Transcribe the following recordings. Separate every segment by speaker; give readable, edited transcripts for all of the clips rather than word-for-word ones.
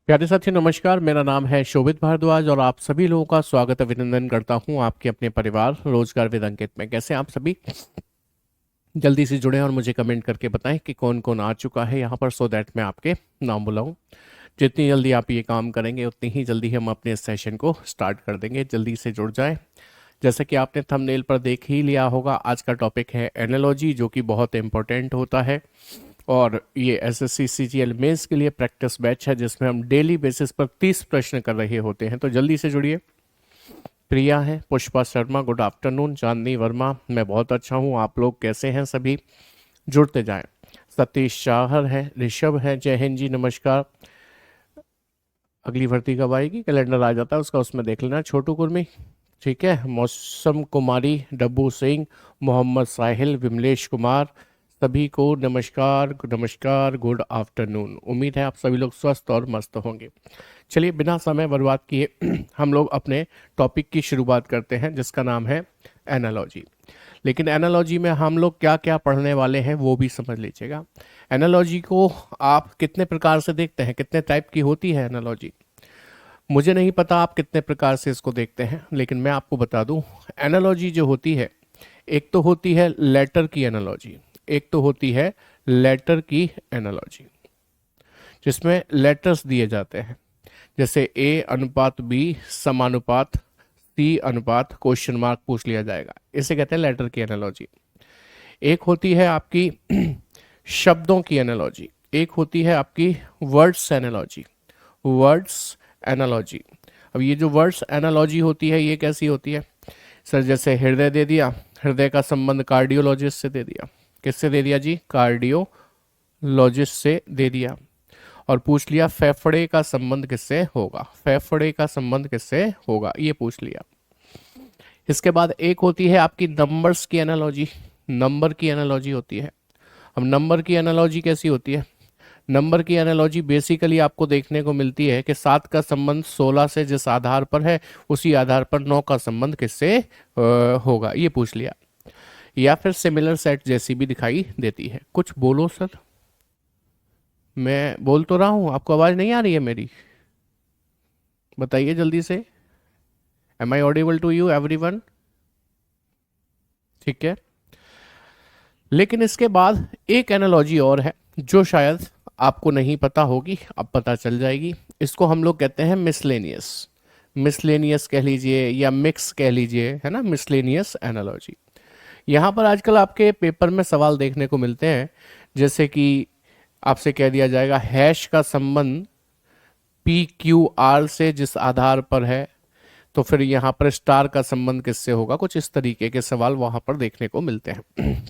Speaker 1: प्यारे साथी नमस्कार। मेरा नाम है शोभित भारद्वाज और आप सभी लोगों का स्वागत अभिनंदन करता हूं आपके अपने परिवार रोजगार विद अंकित में। कैसे आप सभी जल्दी से जुड़े और मुझे कमेंट करके बताएं कि कौन कौन आ चुका है यहाँ पर, सो दैट मैं आपके नाम बुलाऊं। जितनी जल्दी आप ये काम करेंगे उतनी ही जल्दी हम अपने सेशन को स्टार्ट कर देंगे। जल्दी से जुड़ जाए। जैसे कि आपने थंबनेल पर देख ही लिया होगा, आज का टॉपिक है एनालॉजी, जो कि बहुत इंपॉर्टेंट होता है। और ये एसएससी सीजीएल मेंस के लिए प्रैक्टिस बैच है, जिसमें हम डेली बेसिस पर 30 प्रश्न कर रहे होते हैं। तो जल्दी से जुड़िए। प्रिया है, पुष्पा शर्मा गुड आफ्टरनून, चांदनी वर्मा मैं बहुत अच्छा हूँ, आप लोग कैसे हैं सभी, जुड़ते जाएं। सतीश चाहर है, ऋषभ है, जय हिंद जी नमस्कार। अगली भर्ती कब आएगी, कैलेंडर आ जाता है उसका, उसमें देख लेना। छोटू कुर्मी ठीक है, मौसम कुमारी, डब्बू सिंह, मोहम्मद साहिल, विमलेश कुमार, सभी को नमस्कार नमस्कार, गुड आफ्टरनून। उम्मीद है आप सभी लोग स्वस्थ और मस्त होंगे। चलिए बिना समय बर्बाद किए हम लोग अपने टॉपिक की शुरुआत करते हैं, जिसका नाम है एनालॉजी। लेकिन एनालॉजी में हम लोग क्या क्या पढ़ने वाले हैं वो भी समझ लीजिएगा। एनालॉजी को आप कितने प्रकार से देखते हैं, कितने टाइप की होती है एनालॉजी, मुझे नहीं पता आप कितने प्रकार से इसको देखते हैं, लेकिन मैं आपको बता दूं। एनालॉजी जो होती है, एक तो होती है लेटर की एनालॉजी, एक तो होती है लेटर की एनालॉजी, जिसमें लेटर्स दिए जाते हैं, जैसे ए अनुपात बी समानुपात सी अनुपात क्वेश्चन मार्क पूछ लिया जाएगा, इसे कहते हैं लेटर की एनालॉजी। एक होती है आपकी शब्दों की एनालॉजी, एक होती है आपकी वर्ड्स एनालॉजी, वर्ड्स एनालॉजी। अब ये जो वर्ड्स एनालॉजी होती है ये कैसी होती है सर, जैसे हृदय दे दिया, हृदय का संबंध कार्डियोलॉजिस्ट से दे दिया, किससे दे दिया जी, कार्डियोलॉजिस्ट से दे दिया। और पूछ लिया फेफड़े का संबंध किससे होगा, फेफड़े का संबंध किससे होगा, ये पूछ लिया। इसके बाद एक होती है आपकी नंबर्स की एनालॉजी, नंबर की एनालॉजी होती है। अब नंबर की एनालॉजी कैसी होती है, नंबर की एनालॉजी बेसिकली आपको देखने को मिलती है कि 7 का संबंध 16 से जिस आधार पर है, उसी आधार पर 9 का संबंध किससे होगा, ये पूछ लिया। या फिर सिमिलर सेट जैसी भी दिखाई देती है। कुछ बोलो सर, मैं बोल तो रहा हूं, आपको आवाज नहीं आ रही है मेरी, बताइए जल्दी से। Am I audible to you everyone? ठीक है। लेकिन इसके बाद एक एनालॉजी और है जो शायद आपको नहीं पता होगी, अब पता चल जाएगी। इसको हम लोग कहते हैं मिसलेनियस, मिसलेनियस कह लीजिए या मिक्स कह लीजिए, है ना, मिसलेनियस एनालॉजी। यहाँ पर आजकल आपके पेपर में सवाल देखने को मिलते हैं, जैसे कि आपसे कह दिया जाएगा हैश का संबंध पी क्यू आर से जिस आधार पर है, तो फिर यहाँ पर स्टार का संबंध किससे होगा, कुछ इस तरीके के सवाल वहां पर देखने को मिलते हैं।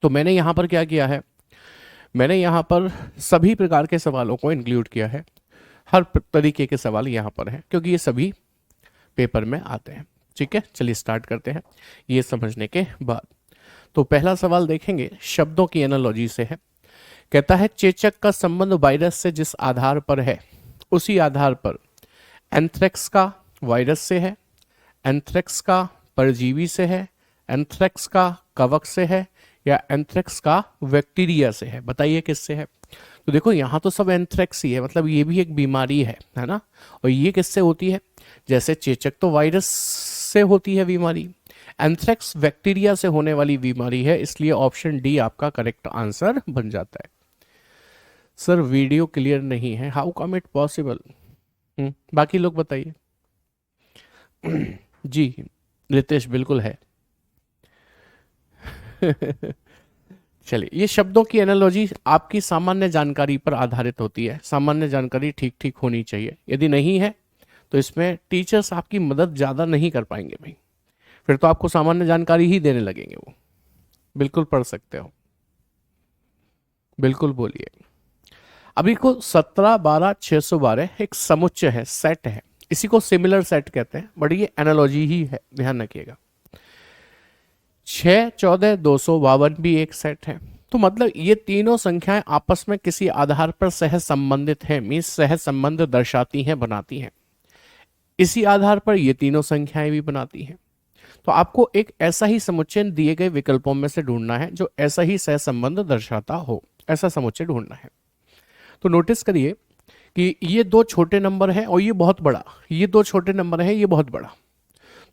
Speaker 1: तो मैंने यहाँ पर क्या किया है, मैंने यहाँ पर सभी प्रकार के सवालों को इंक्लूड किया है। हर तरीके के सवाल यहाँ पर हैं, क्योंकि ये सभी पेपर में आते हैं। ठीक है, चलिए स्टार्ट करते हैं ये समझने के बाद। तो पहला सवाल देखेंगे, शब्दों की एनालॉजी से है। कहता है चेचक का संबंध वायरस से जिस आधार पर है, उसी आधार पर एंथ्रेक्स का वायरस से है, एंथ्रेक्स का परजीवी से है, एंथ्रेक्स का कवक से है, या एंथ्रेक्स का बैक्टीरिया से है, बताइए किससे है। तो देखो यहाँ तो सब एंथ्रेक्स ही है, मतलब ये भी एक बीमारी है ना। और ये किससे होती है, जैसे चेचक तो वायरस से होती है बीमारी, एंथ्रेक्स बैक्टीरिया से होने वाली बीमारी है, इसलिए ऑप्शन डी आपका करेक्ट आंसर बन जाता है। सर वीडियो क्लियर नहीं है, हाउ कम इट पॉसिबल, बाकी लोग बताइए। जी रितेश बिल्कुल है। चलिए, ये शब्दों की एनालॉजी आपकी सामान्य जानकारी पर आधारित होती है। सामान्य जानकारी ठीक ठीक होनी चाहिए, यदि नहीं है तो इसमें टीचर्स आपकी मदद ज़्यादा नहीं कर पाएंगे भाई, फिर तो आपको सामान्य जानकारी ही देने लगेंगे वो। बिल्कुल पढ़ सकते हो, बिल्कुल बोलिए। अभी को 17 12 612 एक समुच्चय है, सेट है, इसी को सिमिलर सेट कहते हैं, बट ये एनालॉजी ही है, ध्यान रखिएगा। 6 14 252 भी एक सेट है। तो मतलब ये तीनों संख्याएं आपस में किसी आधार पर सह संबंधित है, मीन्स सह संबंध दर्शाती हैं, बनाती हैं। इसी आधार पर ये तीनों संख्याएं भी बनाती हैं। तो आपको एक ऐसा ही समुच्चय दिए गए विकल्पों में से ढूंढना है जो ऐसा ही सह संबंध दर्शाता हो, ऐसा समुच्चय ढूंढना है। तो नोटिस करिए कि ये दो छोटे नंबर हैं और ये बहुत बड़ा, ये दो छोटे नंबर हैं, ये बहुत बड़ा,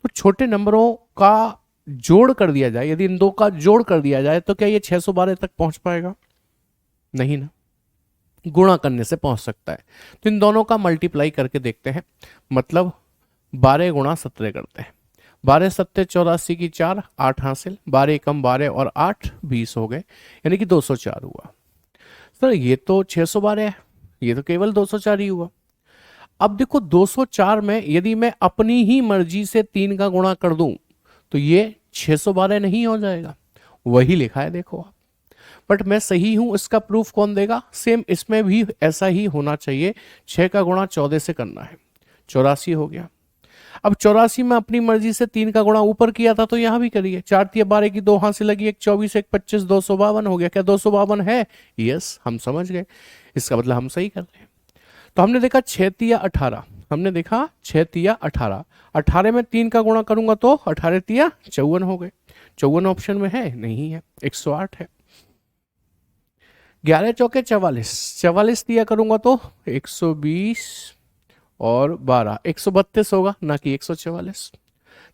Speaker 1: तो छोटे नंबरों का जोड़ कर दिया जाए, यदि इन दो का जोड़ कर दिया जाए तो क्या ये 612 तक पहुंच पाएगा? नहीं ना, गुणा करने से पहुंच सकता है। तो इन दोनों का मल्टीप्लाई करके देखते हैं, मतलब 12 गुणा 17 करते हैं। 12 सत्ते 84 की 4, 8 हासिल, 12 कम 12 और 8 20 हो गए, यानी कि 204 हुआ। सर ये तो 612 है, ये तो केवल 204 ही हुआ। अब देखो 204 में यदि मैं अपनी ही मर्जी से 3 का गुणा कर दूं तो ये 612 नहीं हो जाएगा? वही लिखा है देखो आप, बट मैं सही हूं इसका प्रूफ कौन देगा? सेम इसमें भी ऐसा ही होना चाहिए। 6 का गुणा 14 से करना है, 84 हो गया। अब 84 में अपनी मर्जी से 3 का गुणा ऊपर किया था तो यहां भी करिए। 4 तिया 12 की 2 हाथ से लगी, 1 24 1 25 252 हो गया। क्या 252 है? यस, हम समझ गए, इसका मतलब हम सही कर रहे हैं। तो हमने देखा 6 तिया 18, हमने देखा 6 तिया 18, 18 में 3 का गुणा करूंगा तो 18 तिया 54 हो गए। 54 ऑप्शन में है? नहीं है, 108 है। 11 चौके 44, 44 दिया करूंगा तो 120 और 12 132 होगा, ना कि 144।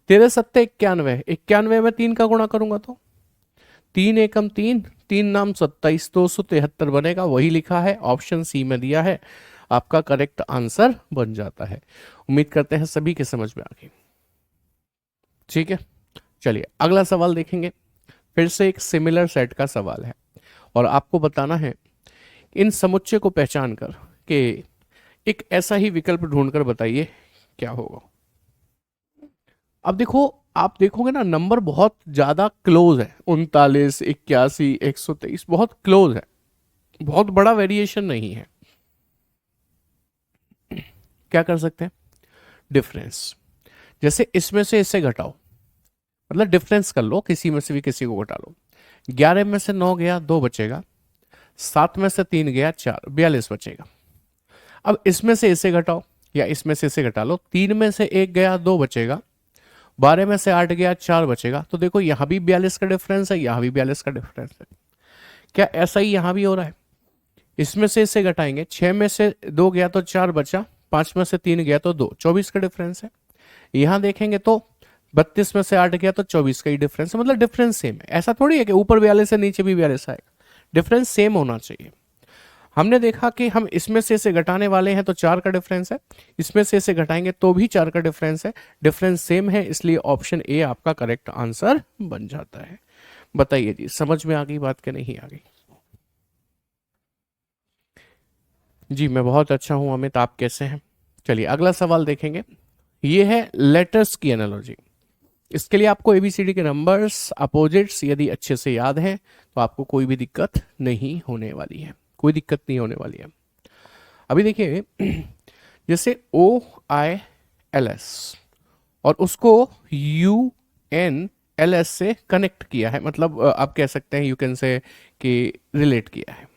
Speaker 1: 13 सत्ते 91, 91 में 3 का गुणा करूंगा तो 3 एकम 3, 3 नाम 27, 273 बनेगा। वही लिखा है, ऑप्शन सी में दिया है, आपका करेक्ट आंसर बन जाता है। उम्मीद करते हैं सभी के समझ में आ गई। ठीक है, चलिए अगला सवाल देखेंगे। फिर से एक सिमिलर सेट का सवाल है और आपको बताना है इन समुच्चय को पहचान कर कि एक ऐसा ही विकल्प ढूंढकर बताइए क्या होगा। अब देखो, आप देखोगे ना नंबर बहुत ज्यादा क्लोज है, 39 81 123 बहुत क्लोज है, बहुत बड़ा वेरिएशन नहीं है। क्या कर सकते हैं? डिफरेंस, जैसे इसमें से इसे घटाओ, मतलब डिफरेंस कर लो, किसी में से भी किसी को घटा लो। 11 में से 9 गया 2 बचेगा, 7 में से 3 गया 4, 42 बचेगा। अब इसमें से इसे घटाओ या इसमें से इसे घटा लो, 3 में से 1 गया 2 बचेगा, 12 में से 8 गया 4 बचेगा। तो देखो यहां भी 42 का डिफरेंस है, यहां भी 42 का डिफरेंस है। क्या ऐसा ही यहां भी हो रहा है? इसमें से इसे घटाएंगे, 6 में से 2 गया तो 4 बचा, 5 में से 3 गया तो 2, 24 का डिफरेंस है। यहां देखेंगे तो 32 में से 8 गया तो 24 का ही डिफरेंस है, मतलब डिफरेंस सेम है। ऐसा थोड़ी है कि ऊपर 42 है नीचे भी 42 आएगा, डिफरेंस सेम होना चाहिए। हमने देखा कि हम इसमें से इसे घटाने वाले हैं तो 4 का डिफरेंस है, इसमें से इसे घटाएंगे तो भी 4 का डिफरेंस है, डिफरेंस सेम है, इसलिए ऑप्शन ए आपका करेक्ट आंसर बन जाता है। बताइए जी, समझ में आ गई बात कि नहीं आ गई? जी मैं बहुत अच्छा हूं अमित, आप कैसे हैं? चलिए अगला सवाल देखेंगे। ये है लेटर्स की एनालॉजी। इसके लिए आपको एबीसीडी के नंबर्स अपोजिट्स यदि अच्छे से याद हैं तो आपको कोई भी दिक्कत नहीं होने वाली है, कोई दिक्कत नहीं होने वाली है। अभी देखिए, जैसे OILS और उसको UNLS से कनेक्ट किया है, मतलब आप कह सकते हैं, यू कैन से कि रिलेट किया है।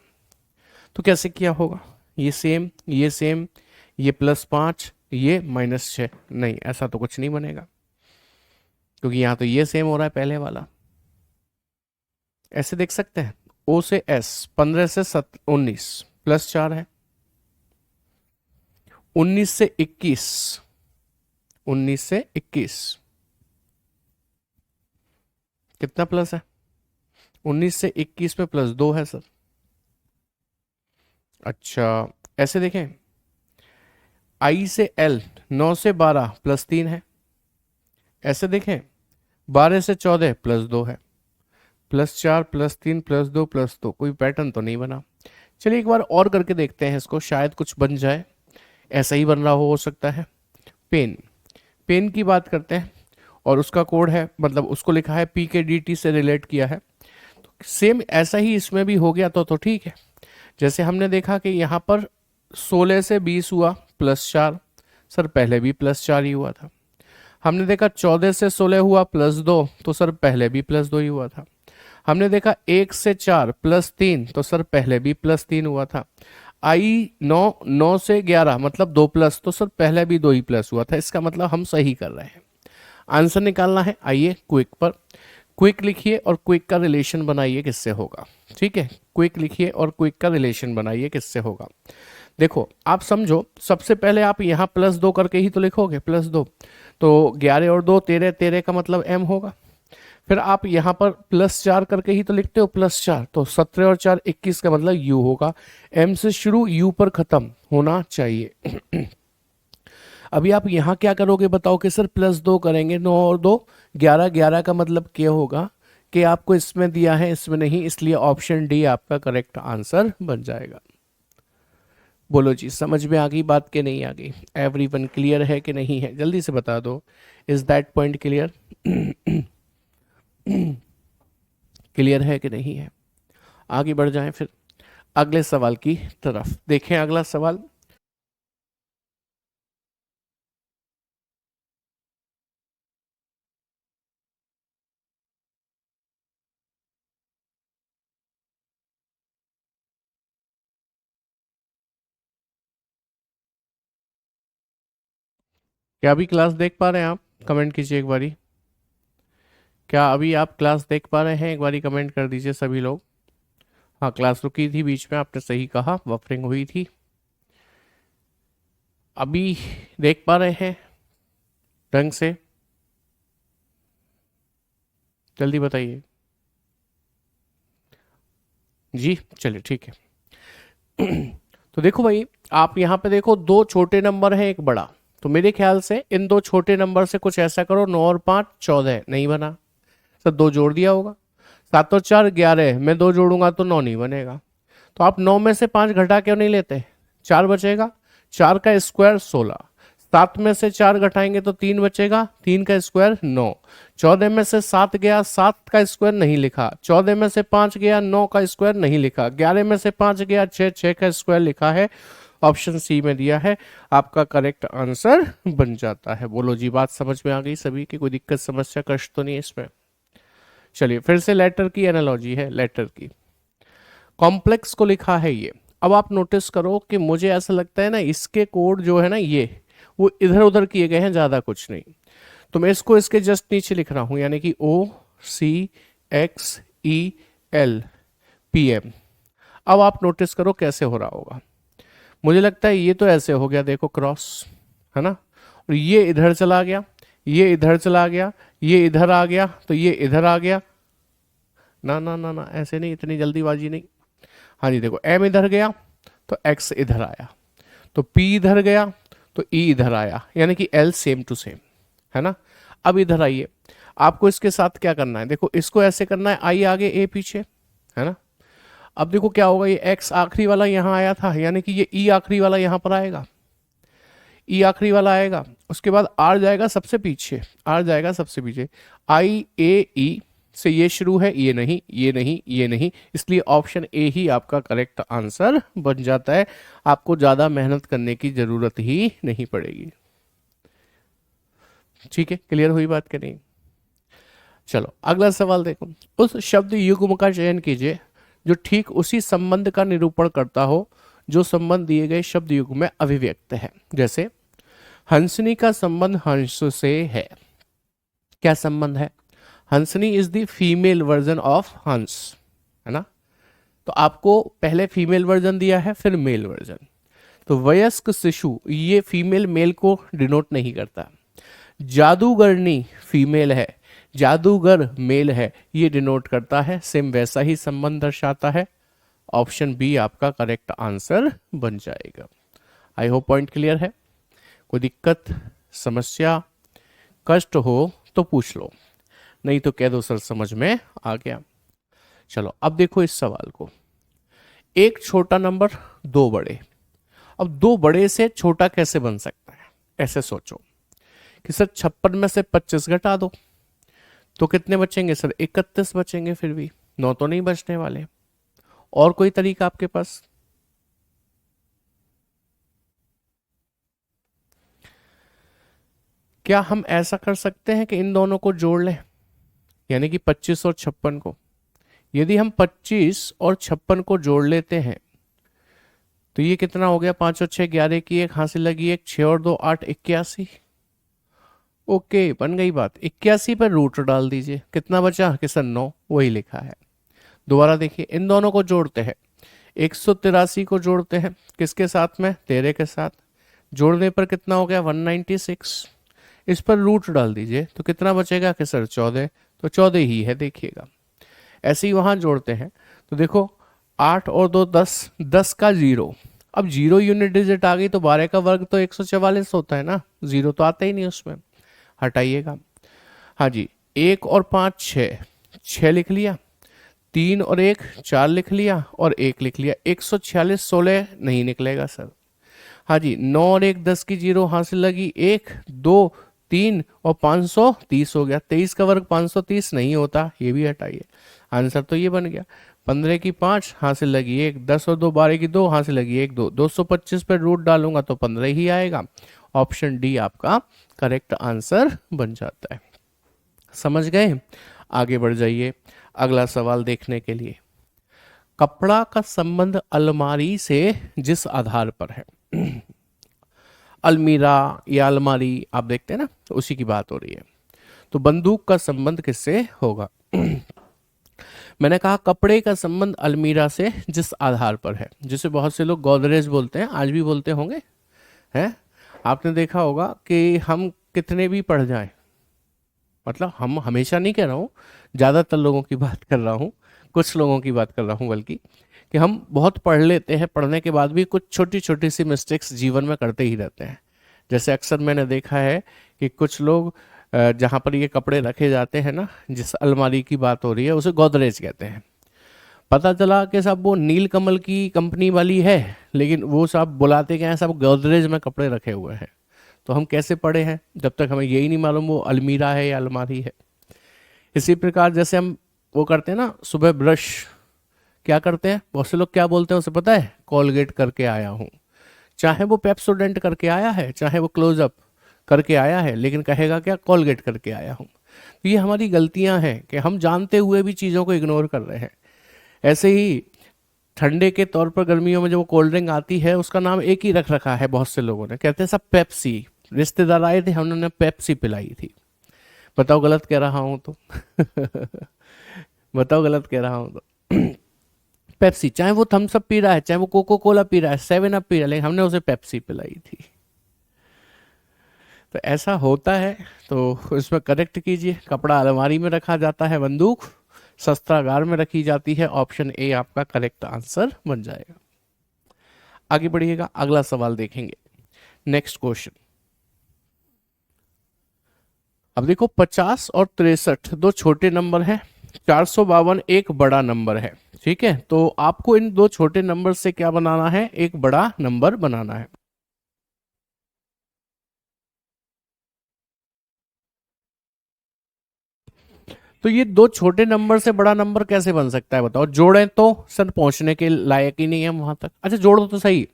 Speaker 1: तो कैसे किया होगा? ये सेम, ये सेम, ये +5, ये -6, नहीं ऐसा तो कुछ नहीं बनेगा, क्योंकि यहां तो ये सेम हो रहा है पहले वाला। ऐसे देख सकते हैं, O से S 15 से 19 +4 है, 19 से 21, 19 से 21 कितना प्लस है? 19 से 21 में +2 है सर। अच्छा ऐसे देखें, I से L 9 से 12 +3 है। ऐसे देखें, 12 से 14 +2 है, +4 +3 +2 +2, कोई पैटर्न तो नहीं बना। चलिए एक बार और करके देखते हैं इसको, शायद कुछ बन जाए। ऐसा ही बन रहा हो सकता है। पेन, पेन की बात करते हैं और उसका कोड है, मतलब उसको लिखा है PKDT से रिलेट किया है, तो सेम ऐसा ही इसमें भी हो गया तो ठीक है। जैसे हमने देखा कि यहाँ पर 16 से 20 हुआ +4, सर पहले भी +4 ही हुआ था। हमने देखा 14 से 16 हुआ +2, तो सर पहले भी +2 ही हुआ था। हमने देखा 1 से 4 +3, तो सर पहले भी +3 हुआ था। I 9 से 11 मतलब 2+, तो सर पहले भी 2 ही प्लस हुआ था। इसका मतलब हम सही कर रहे हैं। आंसर निकालना है, आइए क्विक पर, क्विक लिखिए और क्विक का रिलेशन बनाइए किससे होगा। ठीक है, क्विक लिखिए और क्विक का रिलेशन बनाइए किससे होगा। देखो आप समझो, सबसे पहले आप यहाँ +2 करके ही तो लिखोगे, +2, तो 11 और 2 13, 13 का मतलब m होगा। फिर आप यहाँ पर +4 करके ही तो लिखते हो, +4, तो 17 और 4 21 का मतलब u होगा। m से शुरू, u पर खत्म होना चाहिए। अभी आप यहाँ क्या करोगे बताओ कि सर +2 करेंगे, 9 और 2 11, 11 का मतलब क्या होगा कि आपको इसमें दिया है इसमें नहीं, इसलिए ऑप्शन डी आपका करेक्ट आंसर बन जाएगा। बोलो जी, समझ में आ गई बात के नहीं आ गई? एवरीवन क्लियर है कि नहीं है, जल्दी से बता दो। Is that point clear? Clear है कि नहीं है? आगे बढ़ जाएं फिर अगले सवाल की तरफ। देखें अगला सवाल। क्या अभी क्लास देख पा रहे हैं आप? कमेंट कीजिए एक बारी। क्या अभी आप क्लास देख पा रहे हैं? एक बारी कमेंट कर दीजिए सभी लोग। हाँ, क्लास रुकी थी बीच में, आपने सही कहा, बफरिंग हुई थी। अभी देख पा रहे हैं ढंग से? जल्दी बताइए जी। चलिए ठीक है। तो देखो भाई, आप यहाँ पे देखो, दो छोटे नंबर हैं एक बड़ा, तो मेरे ख्याल से इन दो छोटे नंबर से कुछ ऐसा करो, 9 और 5 14 नहीं बना, सर दो जोड़ दिया होगा। 7 और 4 11, मैं दो जोड़ूंगा तो 9 नहीं बनेगा। तो आप 9 में से 5 घटा क्यों नहीं लेते? 4 बचेगा, 4 का स्क्वायर 16, 7 में से 4 घटाएंगे तो 3 बचेगा, 3 का स्क्वायर 9, 14 में से 7 गया, 7 का स्क्वायर नहीं लिखा, 14 में से 5 गया, 9 का स्क्वायर नहीं लिखा, 11 में से 5 गया, 6, 6 का स्क्वायर लिखा है। ऑप्शन सी में दिया है, आपका करेक्ट आंसर बन जाता है। बोलो जी, बात समझ में आ गई सभी की? कोई दिक्कत समस्या कष्ट तो नहीं है इसमें? चलिए फिर से लेटर की एनालॉजी है, लेटर की कॉम्प्लेक्स को लिखा है ये। अब आप नोटिस करो कि मुझे ऐसा लगता है ना, इसके कोड जो है ना ये, वो इधर उधर किए गए हैं, ज़्यादा कुछ नहीं। तो मैं इसको इसके जस्ट नीचे लिख रहा हूँ, यानी कि OCXEL PM। अब आप नोटिस करो कैसे हो रहा होगा। मुझे लगता है ये तो ऐसे हो गया, देखो क्रॉस, है ना, और ये इधर चला गया, ये इधर चला गया, ये इधर आ गया, तो ये इधर आ गया। ना ना ना ना, ऐसे नहीं, इतनी जल्दीबाजी नहीं। हाँ जी, देखो M इधर गया तो X इधर आया, तो P इधर गया तो E इधर आया, यानी कि L सेम टू सेम, है ना। अब इधर आइए, आपको इसके साथ क्या करना है, देखो इसको ऐसे करना है, I आगे A पीछे, है ना। अब देखो क्या होगा, ये X आखिरी वाला यहाँ आया था, यानी कि ये E आखिरी वाला यहाँ पर आएगा, E आखिरी वाला आएगा, उसके बाद R जाएगा सबसे पीछे, R जाएगा सबसे पीछे, IAE से ये शुरू है, ये नहीं, ये नहीं, ये नहीं, इसलिए ऑप्शन ए ही आपका करेक्ट आंसर बन जाता है। आपको ज्यादा मेहनत करने की जरूरत ही नहीं पड़ेगी। ठीक है, क्लियर हुई बात कि नहीं? चलो अगला सवाल देखो। उस शब्द युग्म का चयन कीजिए जो ठीक उसी संबंध का निरूपण करता हो जो संबंध दिए गए शब्द युग्म में अभिव्यक्त है। जैसे हंसनी का संबंध हंस से है। क्या संबंध है? हंसनी is the female version of हंस, है ना। तो आपको पहले फीमेल वर्जन दिया है, फिर मेल वर्जन। तो वयस्क शिशु, ये फीमेल मेल को डिनोट नहीं करता। जादूगरनी फीमेल है, जादूगर मेल है, ये डिनोट करता है। सेम वैसा ही संबंध दर्शाता है। ऑप्शन बी आपका करेक्ट आंसर बन जाएगा। आई होप पॉइंट क्लियर है। कोई दिक्कत समस्या कष्ट हो तो पूछ लो, नहीं तो कह दो सर समझ में आ गया। चलो अब देखो इस सवाल को, एक छोटा नंबर दो बड़े। अब दो बड़े से छोटा कैसे बन सकता है? ऐसे सोचो कि सर 56 में से 25 घटा दो तो कितने बचेंगे सर? 31 बचेंगे, फिर भी 9 तो नहीं बचने वाले। और कोई तरीका आपके पास? क्या हम ऐसा कर सकते हैं कि इन दोनों को जोड़ लें, यानी कि 25 और 56 को? यदि हम 25 और 56 को जोड़ लेते हैं तो ये कितना हो गया? 5 और 6 11 की, एक हासिल लगी, एक 6 और 2 8, 81। ओके, बन गई बात। 81 पर रूट डाल दीजिए, कितना बचा कि सर 9, वही लिखा है। दोबारा देखिए, इन दोनों को जोड़ते हैं, 183 को जोड़ते हैं किसके साथ में, 13 के साथ। जोड़ने पर कितना हो गया, 196। इस पर रूट डाल दीजिए तो कितना बचेगा कि सर 14, तो 14 ही है देखिएगा। ऐसे ही वहां जोड़ते हैं तो देखो 8 और 2 10, 10 का 0। अब 0 यूनिट डिजिट आ गई तो 12 का वर्ग तो 144 होता है ना, 0 तो आता ही नहीं उसमें, हटाइएगा। हाँ जी, 1 और 5 6, 6 लिख लिया, 3 और 1 4 लिख लिया और 1 लिख लिया, 146 16 नहीं निकलेगा सर। हाँ जी, 9 और 1 10 की 0 हासिल लगी, 1 2 3 और 530 हो गया। 23 का वर्ग 530 नहीं होता, ये भी हटाइए। आंसर तो ये बन गया। 15 की 5 हासिल लगी 1, 10 और 2 12 की 2 हासिल लगी 1 2, 225 पर रूट डालूंगा तो 15 ही आएगा। ऑप्शन डी आपका करेक्ट आंसर बन जाता है। समझ गए? आगे बढ़ जाइए अगला सवाल देखने के लिए। कपड़ा का संबंध अलमारी से जिस आधार पर है, अलमीरा या अलमारी आप देखते हैं ना, तो उसी की बात हो रही है। तो बंदूक का संबंध किससे होगा? मैंने कहा कपड़े का संबंध अलमीरा से जिस आधार पर है, जिसे बहुत से लोग गोदरेज बोलते हैं, आज भी बोलते होंगे, हैं? आपने देखा होगा कि हम कितने भी पढ़ जाएं, मतलब हम हमेशा नहीं कह रहा हूँ, ज़्यादातर लोगों की बात कर रहा हूँ, कुछ लोगों की बात कर रहा हूँ बल्कि, कि हम बहुत पढ़ लेते हैं, पढ़ने के बाद भी कुछ छोटी छोटी सी मिस्टेक्स जीवन में करते ही रहते हैं। जैसे अक्सर मैंने देखा है कि कुछ लोग जहाँ पर ये कपड़े रखे जाते हैं ना, जिस अलमारी की बात हो रही है उसे गोदरेज कहते हैं। पता चला कि साहब वो नीलकमल की कंपनी वाली है, लेकिन वो साहब बुलाते क्या है, साहब गोदरेज में कपड़े रखे हुए हैं। तो हम कैसे पढ़े हैं जब तक हमें यही नहीं मालूम वो अलमीरा है या अलमारी है। इसी प्रकार जैसे हम वो करते हैं ना, सुबह ब्रश क्या करते हैं, बहुत से लोग क्या बोलते हैं उसे पता है, कोलगेट करके आया हूँ। चाहे वो पेप्सोडेंट करके आया है, चाहे वो क्लोजअप करके आया है, लेकिन कहेगा क्या, कोलगेट करके आया हूँ। तो ये हमारी गलतियां हैं कि हम जानते हुए भी चीज़ों को इग्नोर कर रहे हैं। ऐसे ही ठंडे के तौर पर गर्मियों में जो कोल्ड ड्रिंक आती है उसका नाम एक ही रख रखा है बहुत से लोगों ने, कहते हैं सब पेप्सी। रिश्तेदार आए थे, हमने पेप्सी पिलाई थी। बताओ गलत कह रहा हूं तो? बताओ गलत कह रहा हूं तो? पेप्सी, चाहे वो थम्स अप पी रहा है, चाहे वो कोको कोला पी रहा है, 7 अप पी रहा है, लेकिन हमने उसे पेप्सी पिलाई थी। तो ऐसा होता है, तो इसमें करेक्ट कीजिए। कपड़ा अलमारी में रखा जाता है, बंदूक शस्त्रागार में रखी जाती है। ऑप्शन ए आपका करेक्ट आंसर बन जाएगा। आगे बढ़िएगा, अगला सवाल देखेंगे। Next question. अब देखो 50 और 63 दो छोटे नंबर हैं, 452 एक बड़ा नंबर है। ठीक है, तो आपको इन दो छोटे नंबर से क्या बनाना है, एक बड़ा नंबर बनाना है। तो ये दो छोटे नंबर से बड़ा नंबर कैसे बन सकता है बताओ? जोड़ें तो सर पहुंचने के लायक ही नहीं है वहां तक। अच्छा जोड़ो तो सही।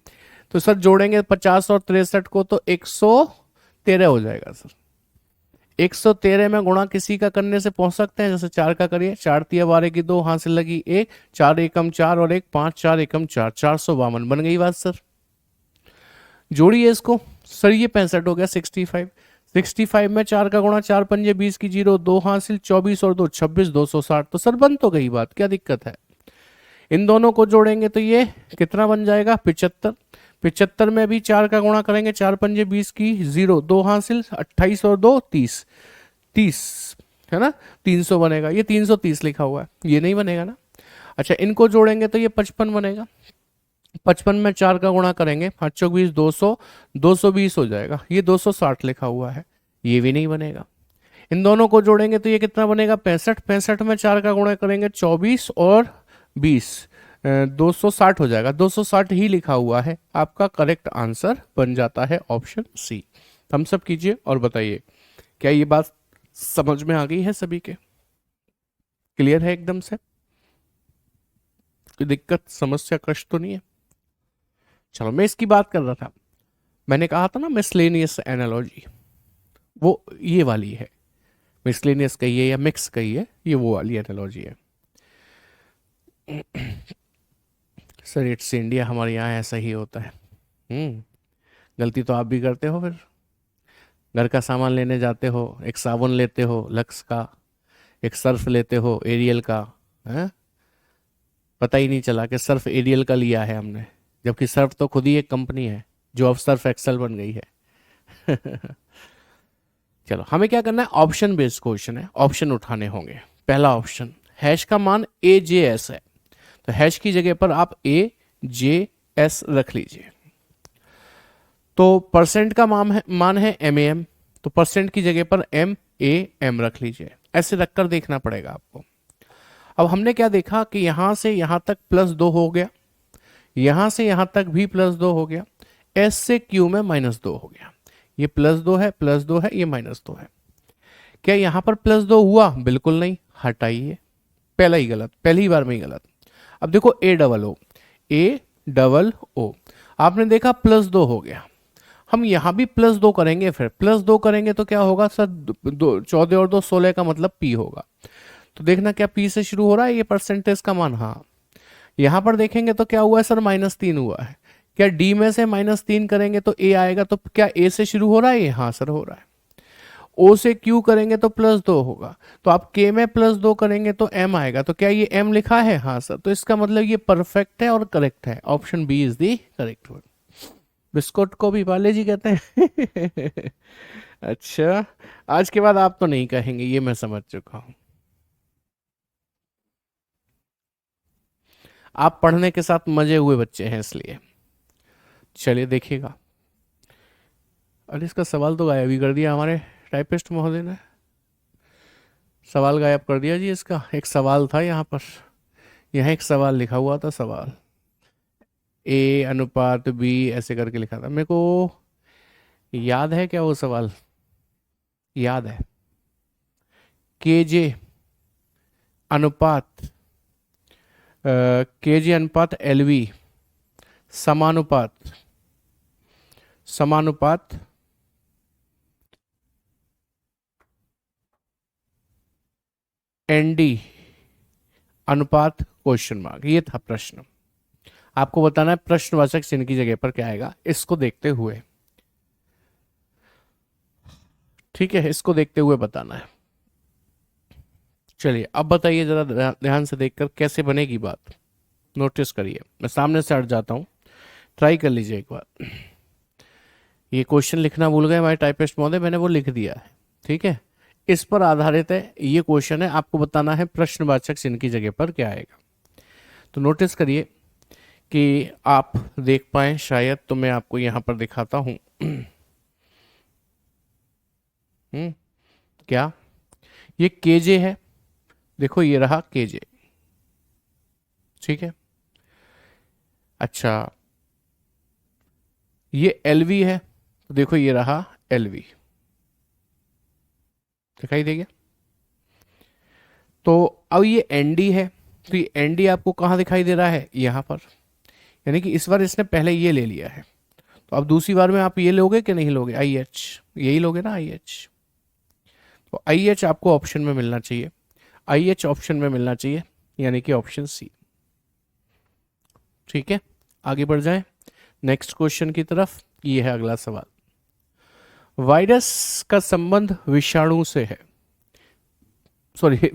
Speaker 1: तो सर जोड़ेंगे 50 और 63 को तो 113 हो जाएगा सर। 113 में गुणा किसी का करने से पहुंच सकते हैं, जैसे 4 का करिए, 4 तिया 12 की 2 हासिल लगी 1, 4 एकम 4 और 1 5, 4 एकम 4, 452 बन गई बात सर। जोड़िए इसको सर, ये 65 हो गया, 65। 65 में 4 का गुणा, 4 पंजे 20 की 0, 2 हासिल, 24 और 2 26, 260। तो सर बन तो गई बात, क्या दिक्कत है? इन दोनों को जोड़ेंगे तो ये कितना बन जाएगा, 75। 75 में भी 4 का गुणा करेंगे, 4 पंजे 20 की 0, 2 हासिल, 28 और 2 30, 30 है ना, 300 बनेगा। ये 330 लिखा हुआ है, ये नहीं बनेगा ना। अच्छा इनको जोड़ेंगे तो ये 55 बनेगा। 55 में 4 का गुणा करेंगे, 5 चौक 20, 200, 220 हो जाएगा। ये 260 लिखा हुआ है, ये भी नहीं बनेगा। इन दोनों को जोड़ेंगे तो ये कितना बनेगा, 65। 65 में 4 का गुणा करेंगे, 24 और 20, 260 हो जाएगा। 260 ही लिखा हुआ है, आपका करेक्ट आंसर बन जाता है ऑप्शन सी। थम्स अप कीजिए और बताइए क्या ये बात समझ में आ गई है सभी के? क्लियर है एकदम से? कोई दिक्कत समस्या कष्ट तो नहीं है? चलो मैं इसकी बात कर रहा था, मैंने कहा था ना मिसलेनियस एनालॉजी, वो ये वाली है। मिसलेनियस कहिए या मिक्स कहिए, ये वो वाली एनालॉजी है। सर इट्स इंडिया, हमारे यहाँ ऐसा ही होता है। गलती तो आप भी करते हो फिर। घर का सामान लेने जाते हो, एक साबुन लेते हो लक्स का, एक सर्फ लेते हो एरियल का, है पता ही नहीं चला कि सर्फ एरियल का लिया है हमने, जबकि सर्फ तो खुद ही एक कंपनी है जो अब सर्फ एक्सेल बन गई है। चलो हमें क्या करना है, ऑप्शन बेस्ड क्वेश्चन है, ऑप्शन उठाने होंगे। पहला ऑप्शन, हैश का मान AJS है, तो हैश की जगह पर आप AJS रख लीजिए। तो परसेंट का मान है MAM, तो परसेंट की जगह पर MAM रख लीजिए। ऐसे रखकर देखना पड़ेगा आपको। अब हमने क्या देखा कि यहां से यहां तक +2 हो गया, यहां से यहां तक भी +2 हो गया, S से Q में -2 हो गया। ये +2 है, +2 है, ये -2 है। क्या यहां पर +2 हुआ? बिल्कुल नहीं, हटाइए, पहला ही गलत, पहली बार में ही गलत। अब देखो A आपने देखा +2 हो गया, हम यहां भी +2 करेंगे, फिर +2 करेंगे तो क्या होगा सर, 14 और 2 16 का मतलब P होगा। तो देखना क्या P से शुरू हो रहा है ये परसेंटेज का मान? हाँ। यहां पर देखेंगे तो क्या हुआ है सर, -3 हुआ है। क्या D में से -3 करेंगे तो A आएगा, तो क्या A से शुरू हो रहा है ये? हाँ सर हो रहा है। O से Q करेंगे तो +2 होगा, तो आप K में +2 करेंगे तो M आएगा, तो क्या ये M लिखा है? हाँ सर। तो इसका मतलब ये परफेक्ट है और करेक्ट है, option B is the correct one. Biscuit को भी पाले जी कहते हैं। अच्छा, आज के बाद आप तो नहीं कहेंगे, ये मैं समझ चुका हूं। आप पढ़ने के साथ मजे हुए बच्चे हैं इसलिए। चलिए देखिएगा। अरे इसका सवाल तो गायब ही कर दिया हमारे टाइपिस्ट महोदय ने, सवाल गायब कर दिया जी इसका। एक सवाल था यहाँ पर, यहाँ एक सवाल लिखा हुआ था, सवाल A/B ऐसे करके लिखा था। मेरे को याद है क्या वो सवाल? याद है, KJ अनुपात KJ अनुपात LV समानुपात समानुपात ND अनुपात क्वेश्चन मार्क, ये था प्रश्न। आपको बताना है प्रश्नवाचक चिन्ह की जगह पर क्या आएगा, इसको देखते हुए। ठीक है, इसको देखते हुए बताना है। चलिए अब बताइए जरा ध्यान से देखकर कैसे बनेगी बात, नोटिस करिए। मैं सामने से हट जाता हूं, ट्राई कर लीजिए एक बार। ये क्वेश्चन लिखना भूल गए हमारे टाइपिस्ट महोदय, मैंने वो लिख दिया है। ठीक है, इस पर आधारित है ये क्वेश्चन है, आपको बताना है प्रश्नवाचक चिन्ह की जगह पर क्या आएगा। तो नोटिस करिए कि आप देख पाए शायद, तो मैं आपको यहां पर दिखाता हूं। क्या ये KJ है? देखो ये रहा KJ। ठीक है, अच्छा ये LV है, तो देखो ये रहा LV, दिखाई देगा। तो अब ये ND है, तो ये ND आपको कहाँ दिखाई दे रहा है? यहाँ पर, यानी कि इस बार इसने पहले ये ले लिया है, तो अब दूसरी बार में आप ये लोगे कि नहीं लोगे? IH, यही लोगे ना IH। तो IH आपको ऑप्शन में मिलना चाहिए, IH ऑप्शन में मिलना चाहिए, यानी कि ऑप्शन C। ठीक है, आगे बढ़ जाएं नेक्स्ट क्वेश्चन की तरफ। ये है अगला सवाल, वायरस का संबंध विषाणु से है, सॉरी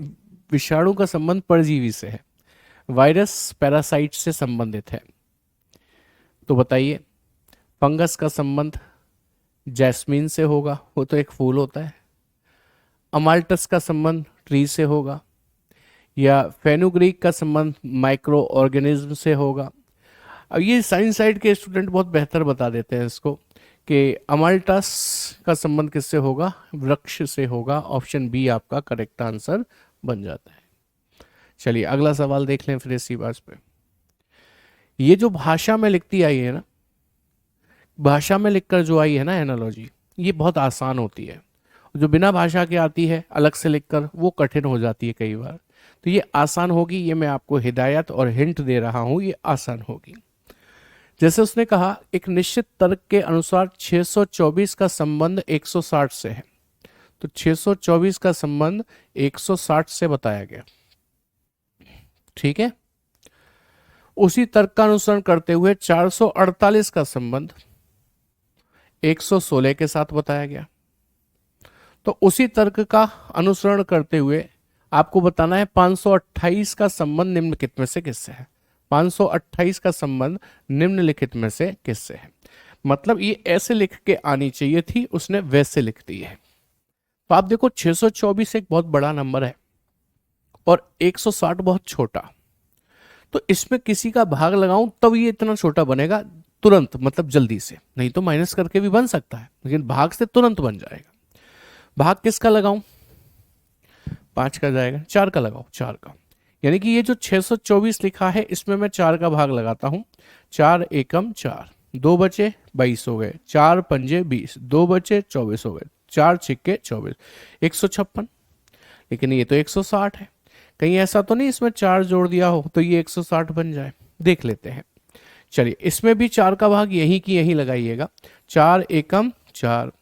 Speaker 1: विषाणु का संबंध परजीवी से है, वायरस पैरासाइट से संबंधित है। तो बताइए, फंगस का संबंध जैस्मीन से होगा, वो तो एक फूल होता है। अमाल्टस का संबंध ट्री से होगा, या फेनुग्रीक का संबंध माइक्रो ऑर्गेनिज्म से होगा। अब ये साइंस साइड के स्टूडेंट बहुत बेहतर बता देते हैं इसको कि अमाल्टस का संबंध किससे होगा? वृक्ष से होगा। ऑप्शन बी आपका करेक्ट आंसर बन जाता है। चलिए अगला सवाल देख लें फिर इसी बात पे। ये जो भाषा में लिखती आई है ना, भाषा में लिखकर जो आई है ना एनालॉजी, ये बहुत आसान होती है। जो बिना भाषा के आती है अलग से लिखकर, वो कठिन हो जाती है कई बार। तो ये आसान होगी, ये मैं आपको हिदायत और हिंट दे रहा हूं, ये आसान होगी। जैसे उसने कहा एक निश्चित तर्क के अनुसार 624 का संबंध 160 से है, तो 624 का संबंध 160 से बताया गया। ठीक है, उसी तर्क का अनुसरण करते हुए 448 का संबंध 116 के साथ बताया गया। तो उसी तर्क का अनुसरण करते हुए आपको बताना है 528 का संबंध निम्नलिखित में से किससे है। 528 का संबंध निम्नलिखित में से किससे है? मतलब ये ऐसे लिख के आनी चाहिए थी, उसने वैसे लिख दी है। तो आप देखो 624 एक बहुत बड़ा नंबर है और 160 बहुत छोटा, तो इसमें किसी का भाग लगाऊं तब ये इतना छोटा बनेगा तुरंत, मतलब जल्दी से, नहीं तो माइनस करके भी बन सकता है, लेकिन भाग से तुरंत बन जाएगा। भाग किसका लगाऊं? 5 का जाएगा, 4 का लगाओ, 4 का। यानी कि ये जो 624 लिखा है इसमें मैं 4 का भाग लगाता हूं। 4 एकम 4, 2 बचे 22 हो गए, 4 पंजे 20, 2 बचे 24 हो गए, 4 छिक्के 24, 156। लेकिन ये तो 160 है, कहीं ऐसा तो नहीं इसमें 4 जोड़ दिया हो तो ये 160 बन जाए? देख लेते हैं। चलिए इसमें भी 4 का भाग यही की यही लगाइएगा। 4 एकम 4,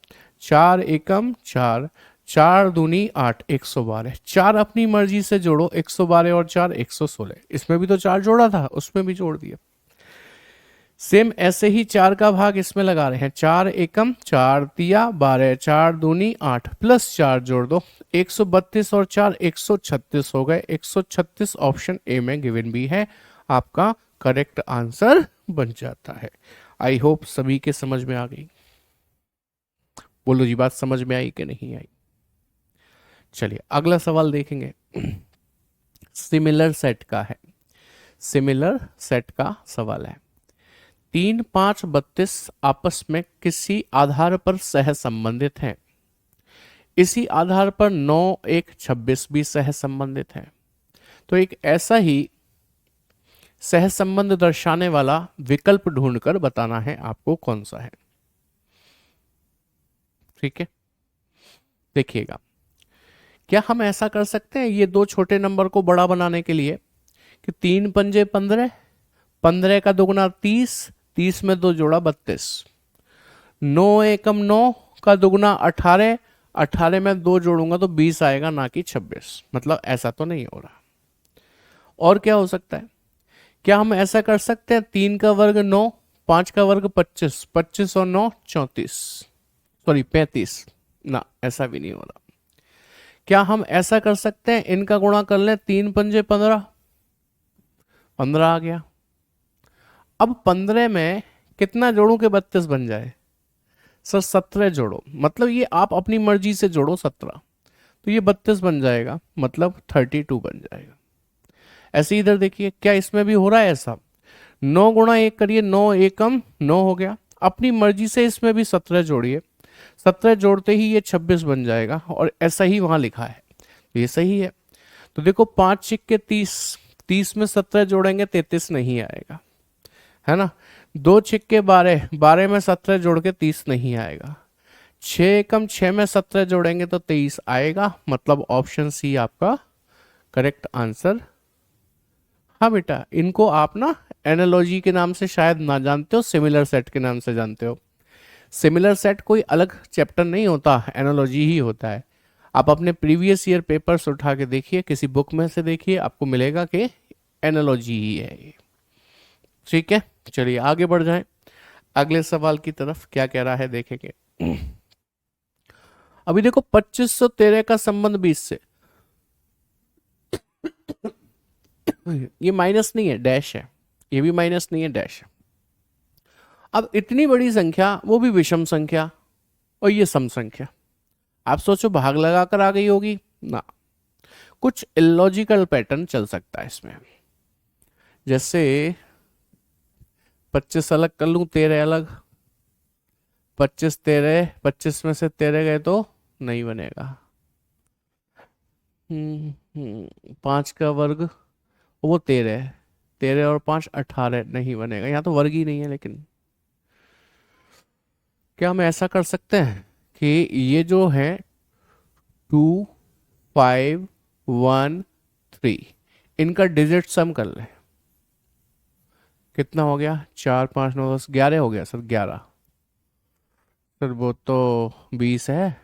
Speaker 1: 4 एकम 4, 4 दूनी 8, 112। 4 अपनी मर्जी से जोड़ो, 112 और 4 116। इसमें भी तो 4 जोड़ा था, उसमें भी जोड़ दिया। सेम ऐसे ही 4 का भाग इसमें लगा रहे हैं। 4 एकम 4 तिया 12, 4 दूनी 8 प्लस 4 जोड़ दो, 132 और 4 136 हो गए। 136 ऑप्शन ए में गिवन भी है, आपका करेक्ट आंसर बन जाता है। आई होप सभी के समझ में आ गई। बोलो जी, बात समझ में आई कि नहीं आई? चलिए अगला सवाल देखेंगे। सिमिलर सेट का है, सिमिलर सेट का सवाल है। 3, 5, 32 आपस में किसी आधार पर सह संबंधित हैं। इसी आधार पर 9, 1, 26 भी सह संबंधित हैं। तो एक ऐसा ही सह संबंध दर्शाने वाला विकल्प ढूंढकर बताना है आपको कौन सा है। ठीक है, देखिएगा। क्या हम ऐसा कर सकते हैं ये दो छोटे नंबर को बड़ा बनाने के लिए कि 3 पंजे 15, 15 का दुगना 30, 30 में 2 जोड़ा 32, 9 एकम 9 का दुगना 18, 18 में 2 जोड़ूंगा तो 20 आएगा, ना कि 26। मतलब ऐसा तो नहीं हो रहा। और क्या हो सकता है? क्या हम ऐसा कर सकते हैं 3 का वर्ग 9, 5 का वर्ग 25, 25 और 9 34, सॉरी 35। ना, ऐसा भी नहीं हो रहा। क्या हम ऐसा कर सकते हैं इनका गुणा कर लें, 3 पंजे 15, 15 आ गया। अब 15 में कितना जोड़ूं कि 32 बन जाए? सर 17 जोड़ो, मतलब ये आप अपनी मर्जी से जोड़ो 17, तो ये 32 बन जाएगा, मतलब 32 बन जाएगा। ऐसे इधर देखिए, क्या इसमें भी हो रहा है ऐसा? 9 गुणा 1 करिए, 9 एकम 9 हो गया। अपनी मर्जी से इसमें भी 17 जोड़िए, 17 जोड़ते ही ये 26 बन जाएगा, और ऐसा ही वहां लिखा है, तो ये सही है। तो देखो 5 छिक्के 30, 30 में 17 जोड़ेंगे 33 नहीं आएगा, है ना। 2 छिक्के 12, 12 में 17 जोड़ के 30 नहीं आएगा। 6 एकम 6 में 17 जोड़ेंगे तो 23 आएगा, मतलब ऑप्शन सी आपका करेक्ट आंसर। हाँ बेटा, इनको आप ना एनालॉजी के नाम से शायद ना जानते हो, सिमिलर सेट के नाम से जानते हो। सिमिलर सेट कोई अलग चैप्टर नहीं होता, एनालॉजी ही होता है। आप अपने प्रीवियस ईयर पेपर्स उठा के देखिए, किसी बुक में से देखिए, आपको मिलेगा कि एनालॉजी ही है ये। ठीक है, चलिए आगे बढ़ जाएं अगले सवाल की तरफ। क्या कह रहा है देखेंगे। अभी देखो 2513 का संबंध 20 से, ये माइनस नहीं है, डैश है। ये भी माइनस नहीं है, डैश है। अब इतनी बड़ी संख्या, वो भी विषम संख्या, और ये सम संख्या, आप सोचो भाग लगाकर आ गई होगी ना। कुछ इलॉजिकल पैटर्न चल सकता है इसमें, जैसे 25 अलग कर लूं, 13 अलग, 25 13, 25 में से 13 गए तो नहीं बनेगा। 5 का वर्ग, वो 13 है, 13 और 5 18, नहीं बनेगा, यहाँ तो वर्ग ही नहीं है। लेकिन क्या हम ऐसा कर सकते हैं कि ये जो है 2 5 1 3, इनका डिजिट सम कर ले, कितना हो गया? 4 5 9 10 11 हो गया सर, 11। सर वो तो 20 है।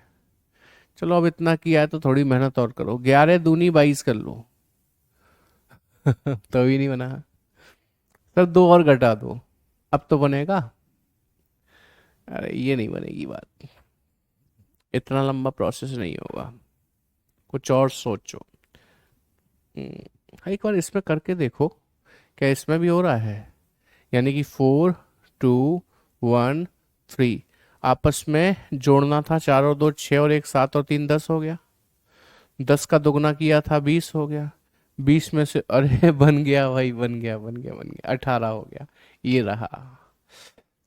Speaker 1: चलो अब इतना किया है तो थोड़ी मेहनत और करो, 11 दूनी 22 कर लो। तो भी नहीं बना। सर 2 और घटा दो, अब तो बनेगा। अरे ये नहीं बनेगी बात, इतना लंबा प्रोसेस नहीं होगा, कुछ और सोचो। एक बार इसमें करके देखो क्या इसमें भी हो रहा है? यानी कि 4 2 1 3 आपस में जोड़ना था, 4 और 2 6 और 1 7 और 3 10 हो गया। 10 का दुगना किया था 20 हो गया। 20 में से अरे बन गया भाई, बन गया बन गया बन गया, 18 हो गया। ये रहा।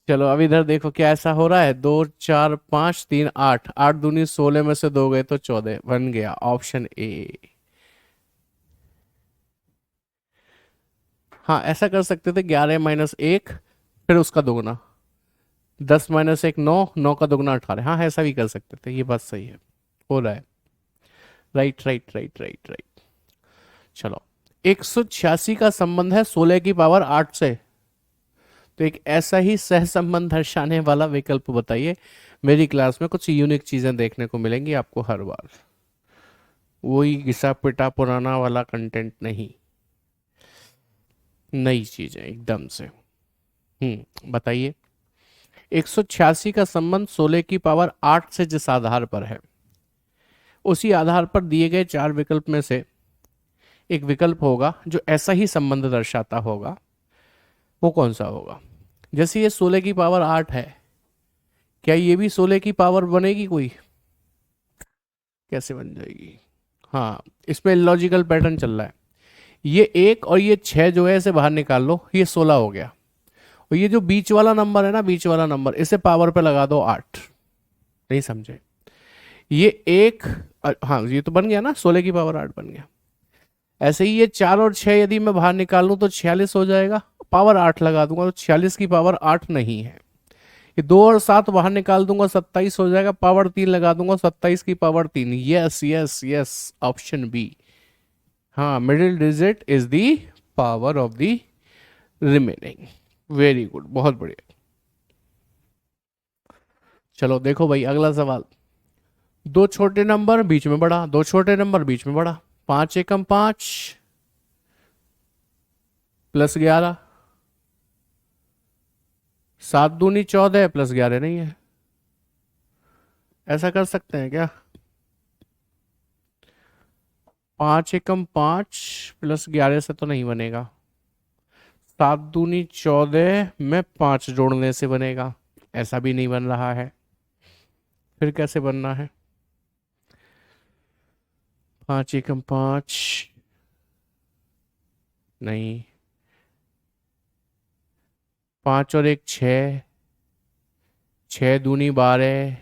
Speaker 1: चलो अब इधर देखो क्या ऐसा हो रहा है, 2 4 5 3 8, 8 दूनी 16 में से 2 गए तो 14 बन गया, ऑप्शन ए। हाँ ऐसा कर सकते थे, 11 माइनस 1 फिर उसका दुगना, 10 माइनस 1 9, 9 का दुगना 18। हाँ ऐसा भी कर सकते थे, ये बात सही है, हो रहा है। Right right right right right. चलो 186 का संबंध है 16 की पावर 8 से, तो एक ऐसा ही सह संबंध दर्शाने वाला विकल्प बताइए। मेरी क्लास में कुछ यूनिक चीजें देखने को मिलेंगी आपको हर बार, वही घिसा पिटा पुराना वाला कंटेंट नहीं, नई चीजें एकदम से। बताइए। 186 का संबंध 16 की पावर 8 से जिस आधार पर है, उसी आधार पर दिए गए 4 विकल्प में से एक विकल्प होगा जो ऐसा ही संबंध दर्शाता होगा। वो कौन सा होगा? जैसे ये 16 की पावर 8 है, क्या ये भी 16 की पावर बनेगी कोई? कैसे बन जाएगी? हाँ इसमें लॉजिकल पैटर्न चल रहा है। ये 1 और ये 6 जो है इसे बाहर निकाल लो, ये 16 हो गया। और ये जो बीच वाला नंबर है ना, बीच वाला नंबर, इसे पावर पे लगा दो 8। नहीं समझे? ये एक, हाँ ये तो बन गया ना, 16 की पावर 8 बन गया। ऐसे ही ये 4 और 6 यदि मैं बाहर निकाल लूं तो 46 हो जाएगा, पावर 8 लगा दूंगा तो 46 की पावर 8 नहीं है। ये 2 और 7 बाहर निकाल दूंगा 27 हो जाएगा, पावर 3 लगा दूंगा 27 की power 3। Yes yes yes, option B. हाँ middle digit is the power of the remaining. Very good, बहुत बढ़िया। चलो देखो भाई अगला सवाल। दो छोटे नंबर बीच में बड़ा, दो छोटे नंबर बीच में बड़ा, 5 एकम 5 प्लस 11, 7 दूनी 14 प्लस 11 नहीं है। ऐसा कर सकते हैं क्या? 5 एकम 5 प्लस 11 से तो नहीं बनेगा, 7 दूनी 14 में 5 जोड़ने से बनेगा, ऐसा भी नहीं बन रहा है। फिर कैसे बनना है? 5 एकम 5 नहीं, 5 और 1 6, 6 दूनी 12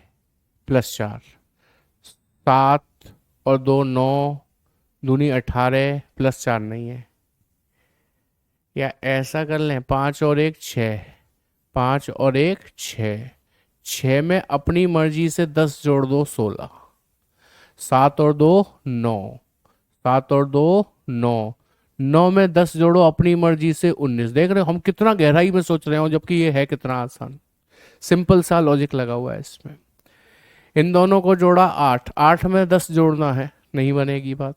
Speaker 1: प्लस 4, 7 और 2 9 दूनी 18 प्लस 4 नहीं है। या ऐसा कर लें, 5 और 1 6, 5 और 1 6, 6 में अपनी मर्जी से 10 जोड़ दो 16, 7 और 2 9, 7 और 2 9, 9 में 10 जोड़ो अपनी मर्जी से 19। देख रहे हो हम कितना गहराई में सोच रहे हो, जबकि ये है कितना आसान, सिंपल सा लॉजिक लगा हुआ है इसमें। इन दोनों को जोड़ा 8, 8 में 10 जोड़ना है, नहीं बनेगी बात।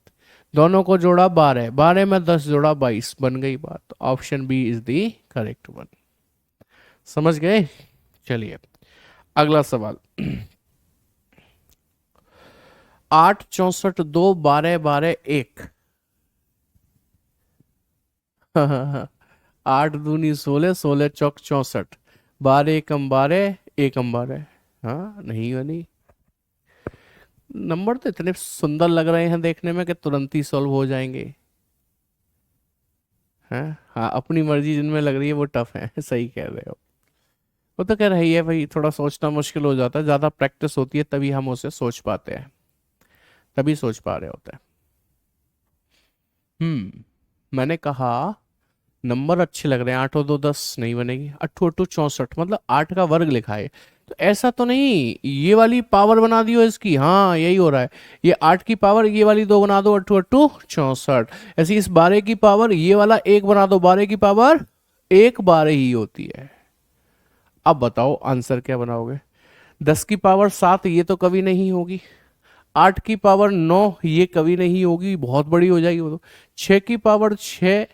Speaker 1: दोनों को जोड़ा 12, 12 में 10 जोड़ा 22, बन गई बात। Option B is the correct one. समझ गए? चलिए अगला सवाल। 8 64 2 12 12 1। 8 दूनी 16, 16 चौक 64, 12 एकम 12 एकम 12। हाँ नहीं बनी। नंबर तो इतने सुंदर लग रहे हैं देखने में कि तुरंत ही सॉल्व हो जाएंगे हैं। हाँ अपनी मर्जी जिनमें लग रही है वो टफ है। सही कह रहे हो। वो तो कह रही है भाई, थोड़ा सोचना मुश्किल हो जाता है, ज्यादा प्रैक्टिस होती है तभी हम उसे सोच पाते हैं, तभी सोच पा रहे होते हैं। मैंने कहा नंबर अच्छे लग रहे हैं, 8 और 2 10 नहीं बनेगी, 8 8 64 मतलब 8 का वर्ग लिखा है, तो ऐसा तो नहीं ये वाली पावर बना दियो इसकी। हाँ यही हो रहा है, ये 8 की पावर ये वाली 2 बना दो, 8 8 64। ऐसे इस 12 की पावर ये वाला 1 बना दो, 12 की पावर 1 12 ही होती है। अब बताओ आंसर क्या बनाओगे? 10 की पावर 7 ये तो कभी नहीं होगी, 8 की पावर 9 ये कभी नहीं होगी, बहुत बड़ी हो जाएगी वो तो। 6 की पावर 6,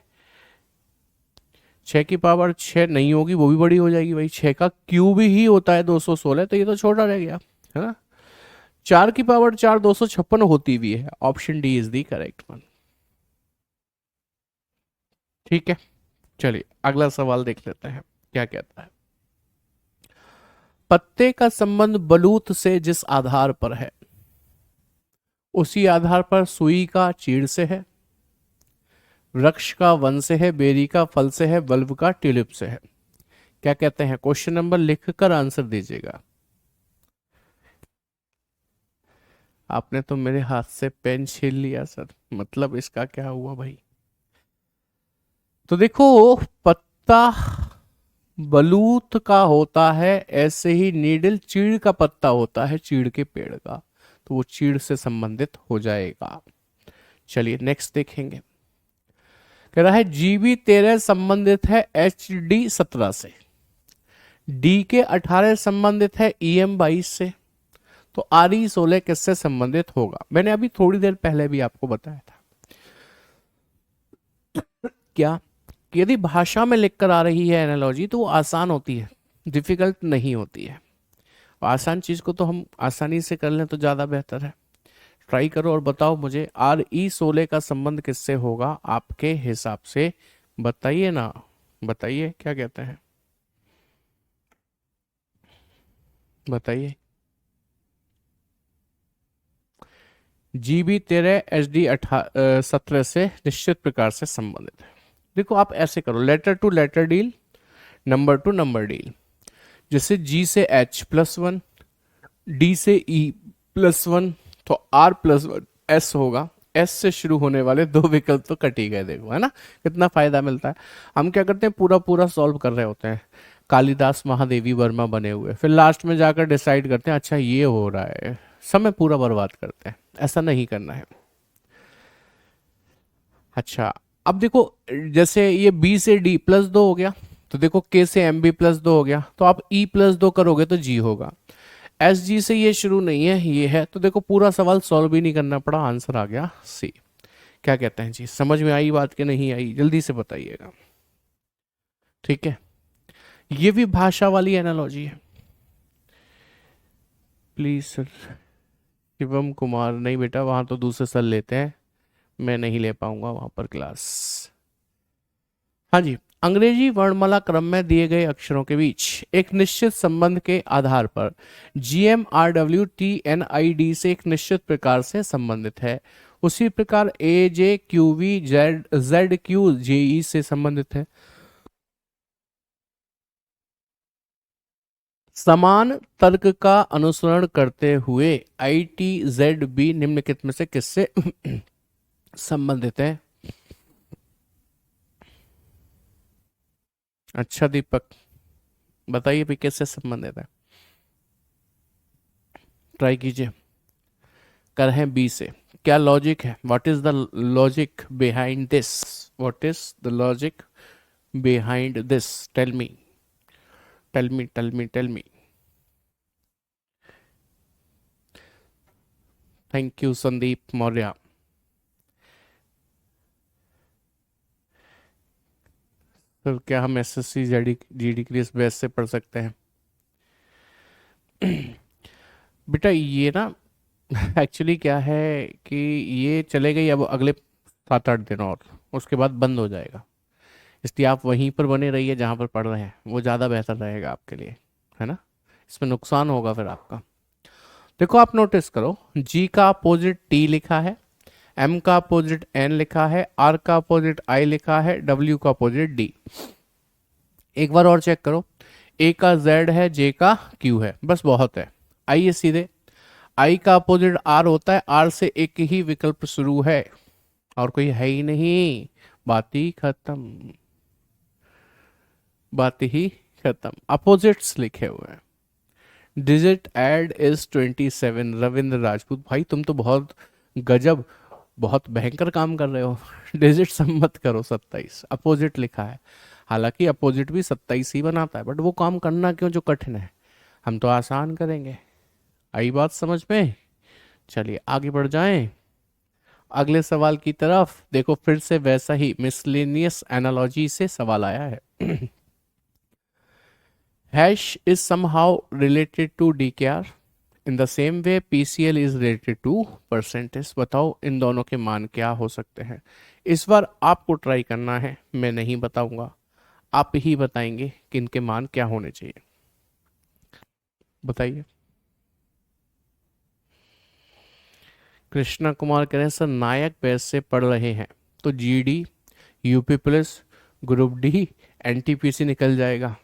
Speaker 1: 6 की पावर 6 नहीं होगी, वो भी बड़ी हो जाएगी भाई, 6 का क्यूब ही होता है 216, तो ये तो छोटा रह गया है ना। 4 की पावर 4 256 होती भी है। Option D is the correct one. ठीक है चलिए अगला सवाल देख लेते हैं क्या कहता है। पत्ते का संबंध बलूत से जिस आधार पर है उसी आधार पर सुई का चीड़ से है, वृक्ष का वन से है, बेरी का फल से है, बल्ब का ट्यूलिप से है। क्या कहते हैं? क्वेश्चन नंबर लिखकर आंसर दीजिएगा। आपने तो मेरे हाथ से पेन छीन लिया सर, मतलब इसका क्या हुआ भाई? तो देखो, पत्ता बलूत का होता है, ऐसे ही नीडल चीड़ का पत्ता होता है, चीड़ के पेड़ का, तो वो चीड़ से संबंधित हो जाएगा। चलिए नेक्स्ट देखेंगे। कह रहा है GB13 संबंधित है HD17 से, DK18 संबंधित है EM22 से, तो RE16 किससे संबंधित होगा? मैंने अभी थोड़ी देर पहले भी आपको बताया था क्या कि यदि भाषा में लिखकर आ रही है एनालॉजी तो वो आसान होती है, डिफिकल्ट नहीं होती है। आसान चीज को तो हम आसानी से कर लें तो ज्यादा बेहतर है। ट्राई करो और बताओ मुझे RE16 का संबंध किससे होगा आपके हिसाब से? बताइए ना, बताइए क्या कहते हैं, बताइए। GB13 HD17 से निश्चित प्रकार से संबंधित है। देखो आप ऐसे करो, letter to letter deal, number to number deal. जैसे G से H+1, D से E+1, तो R+1 S होगा। S से शुरू होने वाले दो विकल्प तो कट ही गए, देखो है ना कितना फायदा मिलता है। हम क्या करते हैं, पूरा पूरा सॉल्व कर रहे होते हैं, कालिदास महादेवी वर्मा बने हुए, फिर लास्ट में जाकर डिसाइड करते हैं अच्छा ये हो रहा है, समय पूरा बर्बाद करते हैं। ऐसा नहीं करना है। अच्छा अब देखो, जैसे ये B से D+2 हो गया, तो देखो K से MB+2 हो गया, तो आप E+2 करोगे तो G होगा। SG से ये शुरू नहीं है, ये है, तो देखो पूरा सवाल सॉल्व भी नहीं करना पड़ा, आंसर आ गया C। क्या कहते हैं जी, समझ में आई बात कि नहीं आई? जल्दी से बताइएगा। ठीक है, ये भी भाषा वाली एनालॉजी है। Please sir. शिवम कुमार, नहीं बेटा वहां तो दूसरे सर लेते हैं, मैं नहीं ले पाऊंगा वहां पर क्लास। हाँ जी, अंग्रेजी वर्णमाला क्रम में दिए गए अक्षरों के बीच एक निश्चित संबंध के आधार पर GMRWTNID से एक निश्चित प्रकार से संबंधित है, उसी प्रकार AJQVZZQJE से संबंधित है। समान तर्क का अनुसरण करते हुए ITZB निम्नलिखित में से किससे संबंधित है? अच्छा दीपक, बताइए भी किससे संबंधित है, ट्राई कीजिए। कर हैं B से। क्या लॉजिक है? What is the logic behind this? What is the logic behind this? Tell me, tell me, tell me, tell me. Thank you Sandeep Maurya. तो क्या हम SSC GD के लिए इस बेस से पढ़ सकते हैं? बेटा ये ना एक्चुअली क्या है कि ये चले गई अब अगले 7-8 दिन और उसके बाद बंद हो जाएगा, इसलिए आप वहीं पर बने रहिए जहाँ पर पढ़ रहे हैं, वो ज़्यादा बेहतर रहेगा आपके लिए, है ना? इसमें नुकसान होगा फिर आपका। देखो आप नोटिस करो, G का अपोजिट T लिखा है, M का अपोजिट N लिखा है, R का अपोजिट I लिखा है, W का अपोजिट D। एक बार और चेक करो, A का Z है, J का Q है, बस बहुत है। आइए सीधे, I का अपोजिट R होता है, R से एक ही विकल्प शुरू है और कोई है ही नहीं, बात ही खत्म, बात ही खत्म। अपोजिट्स लिखे हुए हैं। Digit add is 27। Ravindra Rajput, भाई तुम तो बहुत गजब, बहुत भयंकर काम कर रहे हो। डिजिट सम मत करो, 27 अपोजिट लिखा है। हालांकि अपोजिट भी 27 ही बनाता है, बट वो काम करना क्यों जो कठिन है, हम तो आसान करेंगे। आई बात समझ में? चलिए आगे बढ़ जाएं अगले सवाल की तरफ। देखो फिर से वैसा ही मिसलेनियस एनालॉजी से सवाल आया है। Hash is somehow related to DKR. In the same way PCL is related to percentage. बताओ इन दोनों के मान क्या हो सकते हैं? इस बार आपको ट्राई करना है, मैं नहीं बताऊंगा। आप ही बताएंगे कि इनके मान क्या होने चाहिए, बताइए। कृष्णा कुमार कह रहे हैं सर नायक बैच से पढ़ रहे हैं तो GD, UP police, group D, NTPC निकल जाएगा।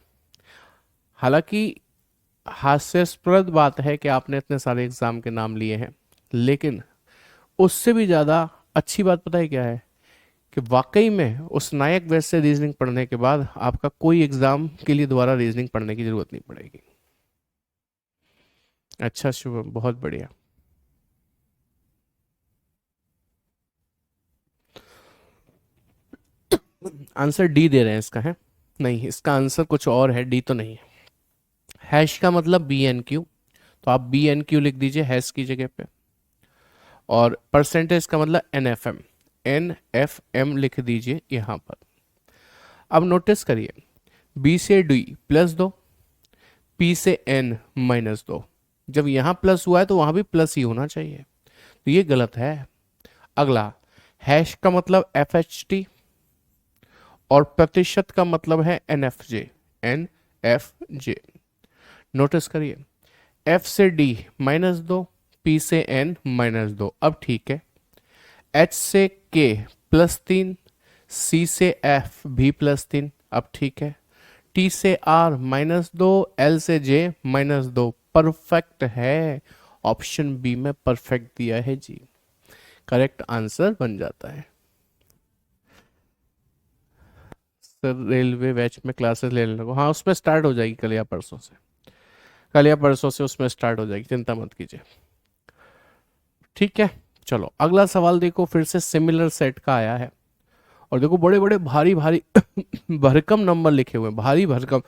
Speaker 1: हालांकि हास्यास्पद बात है कि आपने इतने सारे एग्जाम के नाम लिए हैं, लेकिन उससे भी ज़्यादा अच्छी बात पता है क्या है, कि वाकई में उस नायक बैच से रीजनिंग पढ़ने के बाद आपका कोई एग्जाम के लिए दोबारा रीजनिंग पढ़ने की जरूरत नहीं पड़ेगी। अच्छा शुभम, बहुत बढ़िया। आंसर डी दे रहे हैं इसका, है नहीं, इसका आंसर कुछ और है, डी तो नहीं है। हैश का मतलब बी एन क्यू, तो आप बी एन क्यू लिख दीजिए हैश की जगह पे। और परसेंटेज का मतलब N F M, N F M लिख दीजिए यहां पर। अब नोटिस करिए, बी से डी प्लस दो, पी से एन माइनस दो। जब यहां प्लस हुआ है तो वहां भी प्लस ही होना चाहिए, तो ये गलत है। अगला, हैश का मतलब एफ एच टी और प्रतिशत का मतलब है एन एफ जे, एन एफ जे। नोटिस करिए, एफ से डी माइनस दो, पी से एन माइनस दो, अब ठीक है। एच से के प्लस तीन, सी से एफ भी प्लस तीन, अब ठीक है। टी से आर माइनस दो, एल से जे माइनस दो, परफेक्ट है। ऑप्शन बी में परफेक्ट दिया है जी, करेक्ट आंसर बन जाता है। सर रेलवे बैच में क्लासेस ले लेने को, हाँ उसमें स्टार्ट हो जाएगी कल या परसों से, कल या परसों से उसमें स्टार्ट हो जाएगी, चिंता मत कीजिए। ठीक है, चलो अगला सवाल देखो, फिर से सिमिलर सेट का आया है। और देखो बड़े बड़े भारी भारी भरकम नंबर लिखे हुए हैं, भारी भरकम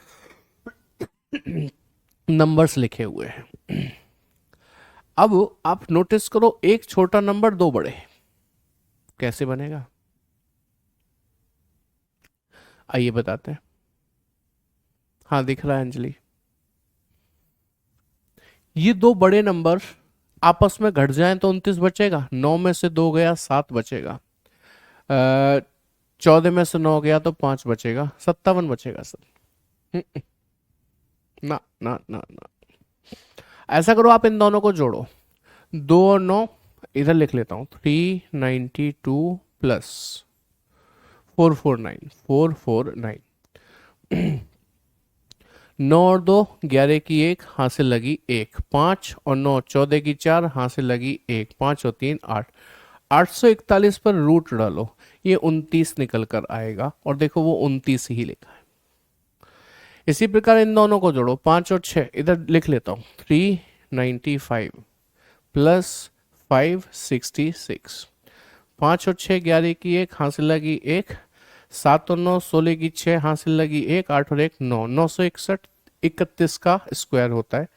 Speaker 1: नंबर्स लिखे हुए हैं। अब आप नोटिस करो, एक छोटा नंबर दो बड़े, कैसे बनेगा आइए बताते हैं। हाँ दिख रहा है अंजलि, ये दो बड़े नंबर आपस में घट जाएं तो 29 बचेगा, 9 में से 2 गया 7 बचेगा, 14 में से 9 गया तो 5 बचेगा, 57 बचेगा सर। हम्म, ना ना ना ना, ऐसा करो आप इन दोनों को जोड़ो, 2 और 9, इधर लिख लेता हूँ, 392 प्लस 449, 449। 9 और 2 11 की एक, हासिल लगी एक, 5 और 9 14 की 4, हासिल लगी एक, 5 और 3 8, 841 पर रूट डालो, ये 29 निकल कर आएगा, और देखो वो 29 ही लिखा है। इसी प्रकार इन दोनों को जोड़ो, 5 और 6, इधर लिख लेता हूँ, 395 प्लस 566, 5 और 6 11 की एक, हासिल लगी एक, 7 और 9 16 की 6, हासिल लगी एक, 8 और 1 9, 961, 31 का स्क्वायर होता है,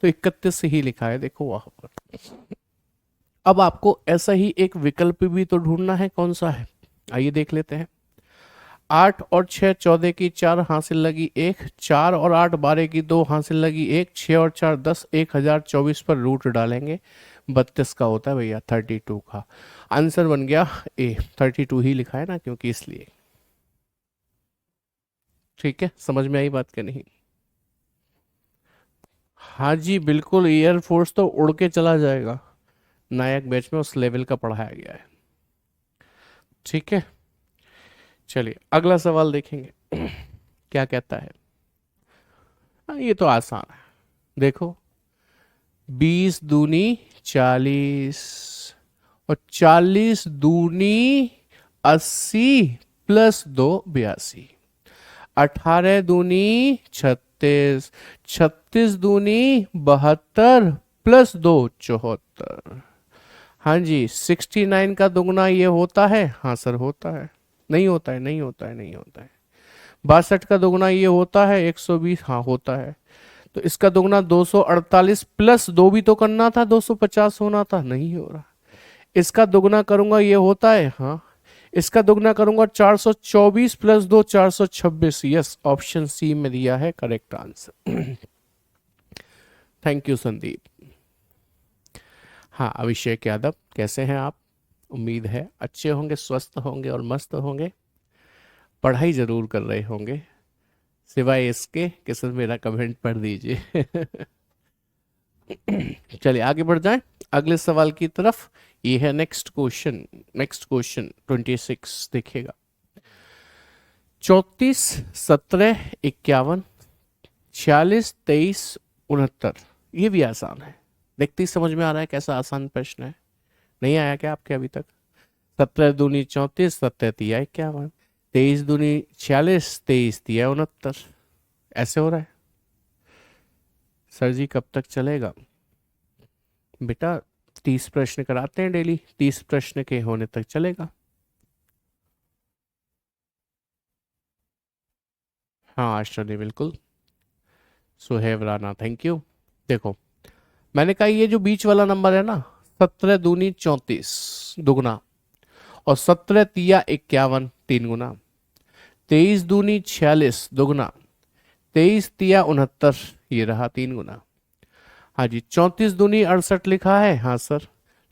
Speaker 1: तो 31 से ही लिखा है देखो वहां पर। अब आपको ऐसा ही एक विकल्प भी तो ढूंढना है, कौन सा है आइए देख लेते हैं। 8 और 6 14 की 4, हासिल लगी एक, 4 और 8 12 की 2, हासिल लगी एक, 6 और 4 10, 1024 पर रूट डालेंगे, 32 का होता है भैया, 32 का आंसर बन गया ए, 32 ही लिखा है ना क्योंकि इसलिए। ठीक है, समझ में आई बात क्या नहीं। हाँ जी बिल्कुल, एयरफोर्स तो उड़ के चला जाएगा, नायक बैच में उस लेवल का पढ़ाया गया है। ठीक है, चलिए अगला सवाल देखेंगे क्या कहता है। ये तो आसान है, देखो 20 दूनी 40 और 40 दूनी 80 प्लस 2 82, 18 दूनी 36, 36 दूनी 72 प्लस 2 74। हाँ जी, 69 का दुगना ये होता है, हाँ सर होता है, नहीं होता है नहीं होता है नहीं होता है। 62 का दुगना ये होता है 120, हाँ होता है। तो इसका दुगना 248 प्लस 2 भी तो करना था, 250 होना था, नहीं हो रहा। इसका दुगना करूंगा ये होता है, हाँ। इसका दुगना करूंगा 424 प्लस 2 426, यस ऑप्शन सी में दिया है correct answer. Thank you Sandeep. हाँ अभिषेक यादव, कैसे हैं आप? उम्मीद है अच्छे होंगे, स्वस्थ होंगे और मस्त होंगे, पढ़ाई जरूर कर रहे होंगे। सिवाय इसके कि सर मेरा कमेंट पढ़ दीजिए। चलिए आगे बढ़ जाएं अगले सवाल की तरफ। ये है नेक्स्ट क्वेश्चन। नेक्स्ट क्वेश्चन 26 देखिएगा। 34, 17, 51, 46, 23, 69। ये भी आसान है। देखते ही समझ में आ रहा है कैसा आसान प्रश्न है। नहीं आया क्या आपके अभी तक? 17 दूनी 34, 17 तिया 51, 23 दूनी 46, 23 तिया 69। ऐसे हो रहा है सर जी, कब तक चलेगा बेटा? 30 प्रश्न कराते हैं डेली, 30 प्रश्न के होने तक चलेगा। हाँ आश्चर्य, बिल्कुल। Suhaib Rana, thank you. देखो मैंने कहा ये जो बीच वाला नंबर है ना, 17 दूनी 34 दुगना, और 17 तिया 51 तीन गुना, 23 दूनी 46 दुगना, 23 तिया 69 ये रहा तीन गुना। हाँ जी, 34 दूनी 68 लिखा है, हाँ सर,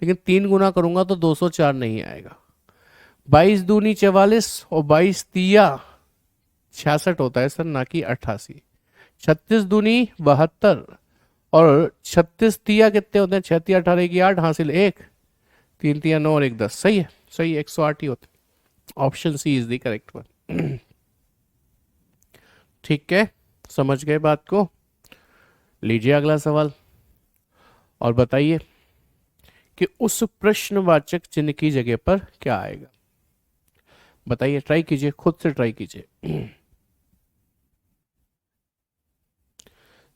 Speaker 1: लेकिन तीन गुना करूंगा तो 204 नहीं आएगा। 22 दूनी 44 और 22 तिया 66 होता है सर, ना कि 88। 36 दूनी 72 और 36 तिया कितने होते हैं? 6 तिया 18 की 8 हासिल 1, 3 तिया 9 और 1 10। सही है, सही है, 108 ही होते। Option C is the correct one. ठीक है, समझ गए बात को? लीजिए अगला सवाल और बताइए कि उस प्रश्नवाचक चिन्ह की जगह पर क्या आएगा। बताइए, ट्राई कीजिए, खुद से ट्राई कीजिए।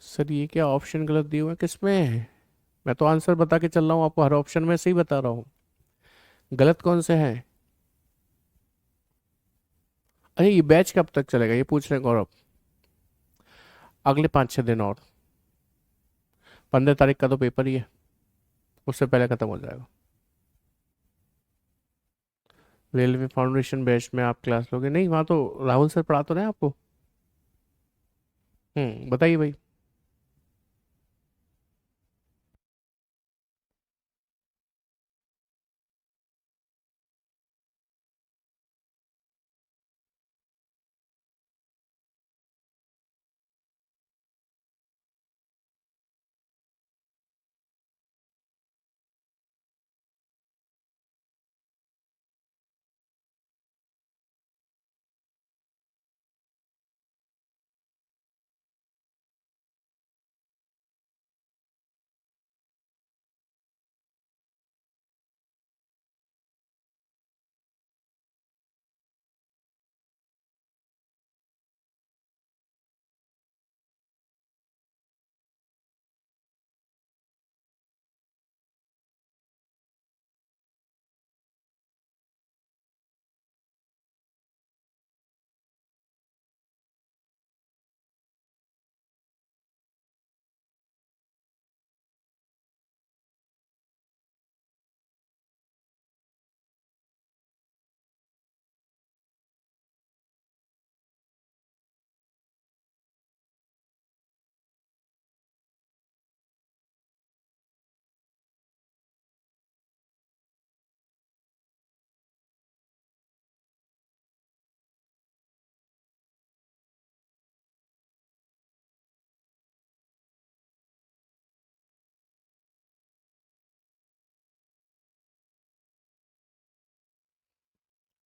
Speaker 1: सर ये क्या ऑप्शन गलत दिए हुए हैं, किसमें? मैं तो आंसर बता के चल रहा हूँ आपको, हर ऑप्शन में सही बता रहा हूँ, गलत कौन से हैं? अरे ये बैच कब तक चलेगा, ये पूछ रहे हैं गौरव। अगले 5-6 दिन और, 15 तारीख का तो पेपर ही है, उससे पहले खत्म हो जाएगा। रेलवे फाउंडेशन बैच में आप क्लास लोगे? नहीं, वहाँ तो राहुल सर पढ़ा तो रहे हैं आपको। बताइए भाई।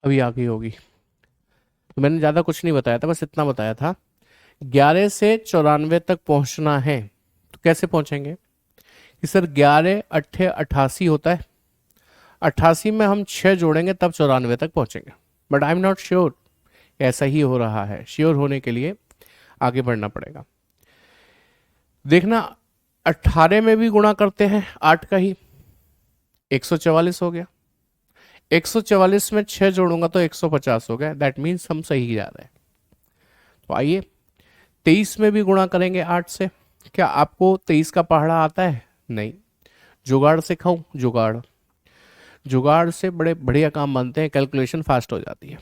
Speaker 1: अभी आ गई होगी। तो मैंने ज़्यादा कुछ नहीं बताया था, बस इतना बताया था, 11 से 94 तक पहुंचना है तो कैसे पहुंचेंगे कि सर 11 अट्ठे 88 होता है, 88 में हम 6 जोड़ेंगे तब 94 तक पहुंचेंगे। But I am not sure ऐसा ही हो रहा है, श्योर होने के लिए आगे बढ़ना पड़ेगा। देखना, 18 में भी गुणा करते हैं 8 का ही, 144 हो गया, 144 में 6 जोड़ूंगा तो 150 हो गया, दैट मीन्स हम सही जा रहे हैं। तो आइए 23 में भी गुणा करेंगे 8 से। क्या आपको 23 का पहाड़ा आता है? नहीं। जुगाड़ सिखाऊं? जुगाड़, जुगाड़ से बड़े बढ़िया काम बनते हैं, कैलकुलेशन फास्ट हो जाती है।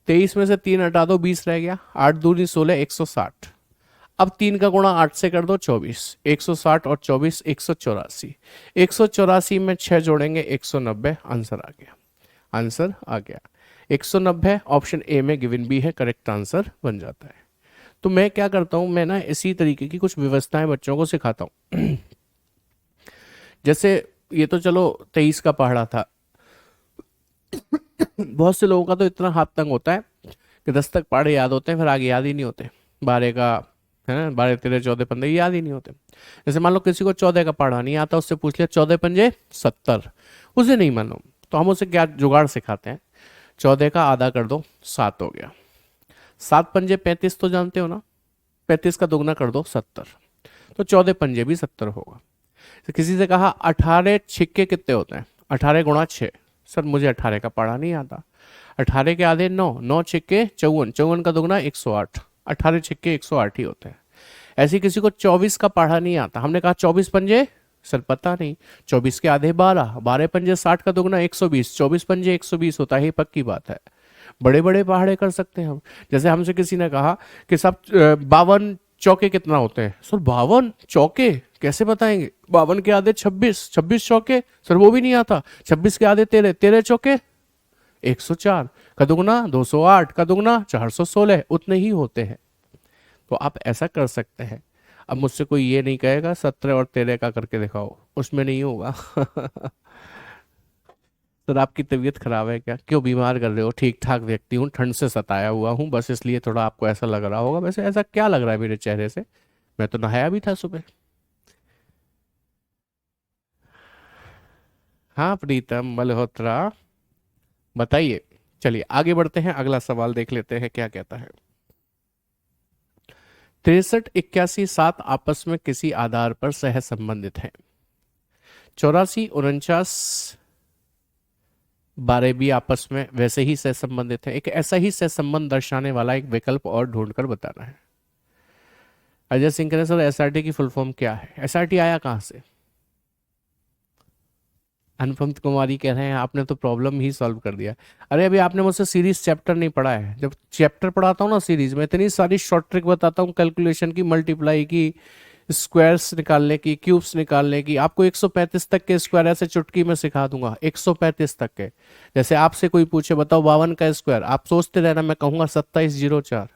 Speaker 1: 23 में से 3 हटा दो, 20 रह गया, 8 दूनी 16, 160। अब 3 का गुणा 8 से कर दो, 24, 160 और 24 184, 184 में 6 जोड़ेंगे 190, आंसर आ गया, आंसर आ गया 190। ऑप्शन ए में गिवन भी है, करेक्ट आंसर बन जाता है। तो मैं क्या करता हूँ, मैं ना इसी तरीके की कुछ व्यवस्थाएं बच्चों को सिखाता हूँ। जैसे ये तो चलो 23 का पहाड़ा था। बहुत से लोगों का तो इतना हाथ तंग होता है कि 10 तक पहाड़े याद होते हैं, फिर आगे याद ही नहीं होते। 12 का है ना, 12 13 14 15 याद ही नहीं होते। जैसे मान लो किसी को 14 का पढ़ा नहीं आता, उससे पूछ लिया 14 पंजे 70, उसे नहीं मालूम, तो हम उसे क्या जुगाड़ सिखाते हैं, 14 का आधा कर दो 7 हो गया, 7 पंजे 35 तो जानते हो ना, 35 का दुगना कर दो 70, तो 14 पंजे भी 70 होगा। तो किसी से कहा 18 छिक्के कितने होते हैं, 18 गुणा 6, सर मुझे 18 का पढ़ा नहीं आता। 18 के आधे 9, 9 छिक्के 54, 54 का दुगना 108, 18 छिक्के 108 ही होते हैं। ऐसे किसी को 24 का पढ़ा नहीं आता, हमने कहा 24 पंजे, सर पता नहीं। 24 के आधे 12, 12 पंजे 60 का दुगना 120, 24 पंजे 120 होता है, ये पक्की बात है। बड़े बड़े पहाड़े कर सकते हैं हम। जैसे हमसे किसी ने कहा कि सब 52 चौके कितना होते हैं, सर 52 चौके कैसे बताएंगे, 52 के आधे 26, 26 चौके, सर वो भी नहीं आता। 26 के आधे 13, 13 चौके 104, का दुगना 208, का दुगना 416, उतने ही होते हैं। तो आप ऐसा कर सकते हैं। अब मुझसे कोई ये नहीं कहेगा 17 और 13 का करके दिखाओ, उसमें नहीं होगा। सर आपकी तबीयत खराब है क्या, क्यों बीमार कर रहे हो, ठीक ठाक व्यक्ति हूँ, ठंड से सताया हुआ हूँ, बस इसलिए थोड़ा आपको ऐसा लग रहा होगा। वैसे ऐसा क्या लग रहा है मेरे चेहरे से, मैं तो नहाया भी था सुबह। हाँ प्रीतम मल्होत्रा, बताइए। चलिए आगे बढ़ते हैं, अगला सवाल देख लेते हैं क्या कहता है। 63 81 7 आपस में किसी आधार पर सह संबंधित हैं। 84 49 12 भी आपस में वैसे ही सह संबंधित है। एक ऐसा ही सह संबंध दर्शाने वाला एक विकल्प और ढूंढकर बताना है। अजय सिंह कह रहे सर एसआरटी की फुल फॉर्म क्या है, एसआरटी आया कहां से। अनुपम कुमारी कह रहे हैं आपने तो प्रॉब्लम ही सॉल्व कर दिया। अरे अभी आपने मुझसे सीरीज चैप्टर नहीं पढ़ा है। जब चैप्टर पढ़ाता हूँ ना सीरीज में, इतनी सारी शॉर्ट ट्रिक बताता हूँ कैलकुलेशन की, मल्टीप्लाई की, स्क्वायर्स निकालने की, क्यूब्स निकालने की। आपको 135 तक के स्क्वायर ऐसे चुटकी में सिखा दूंगा, 135 तक के। जैसे आपसे कोई पूछे बताओ 52 का स्क्वायर, आप सोचते रहना, मैं कहूंगा 2704।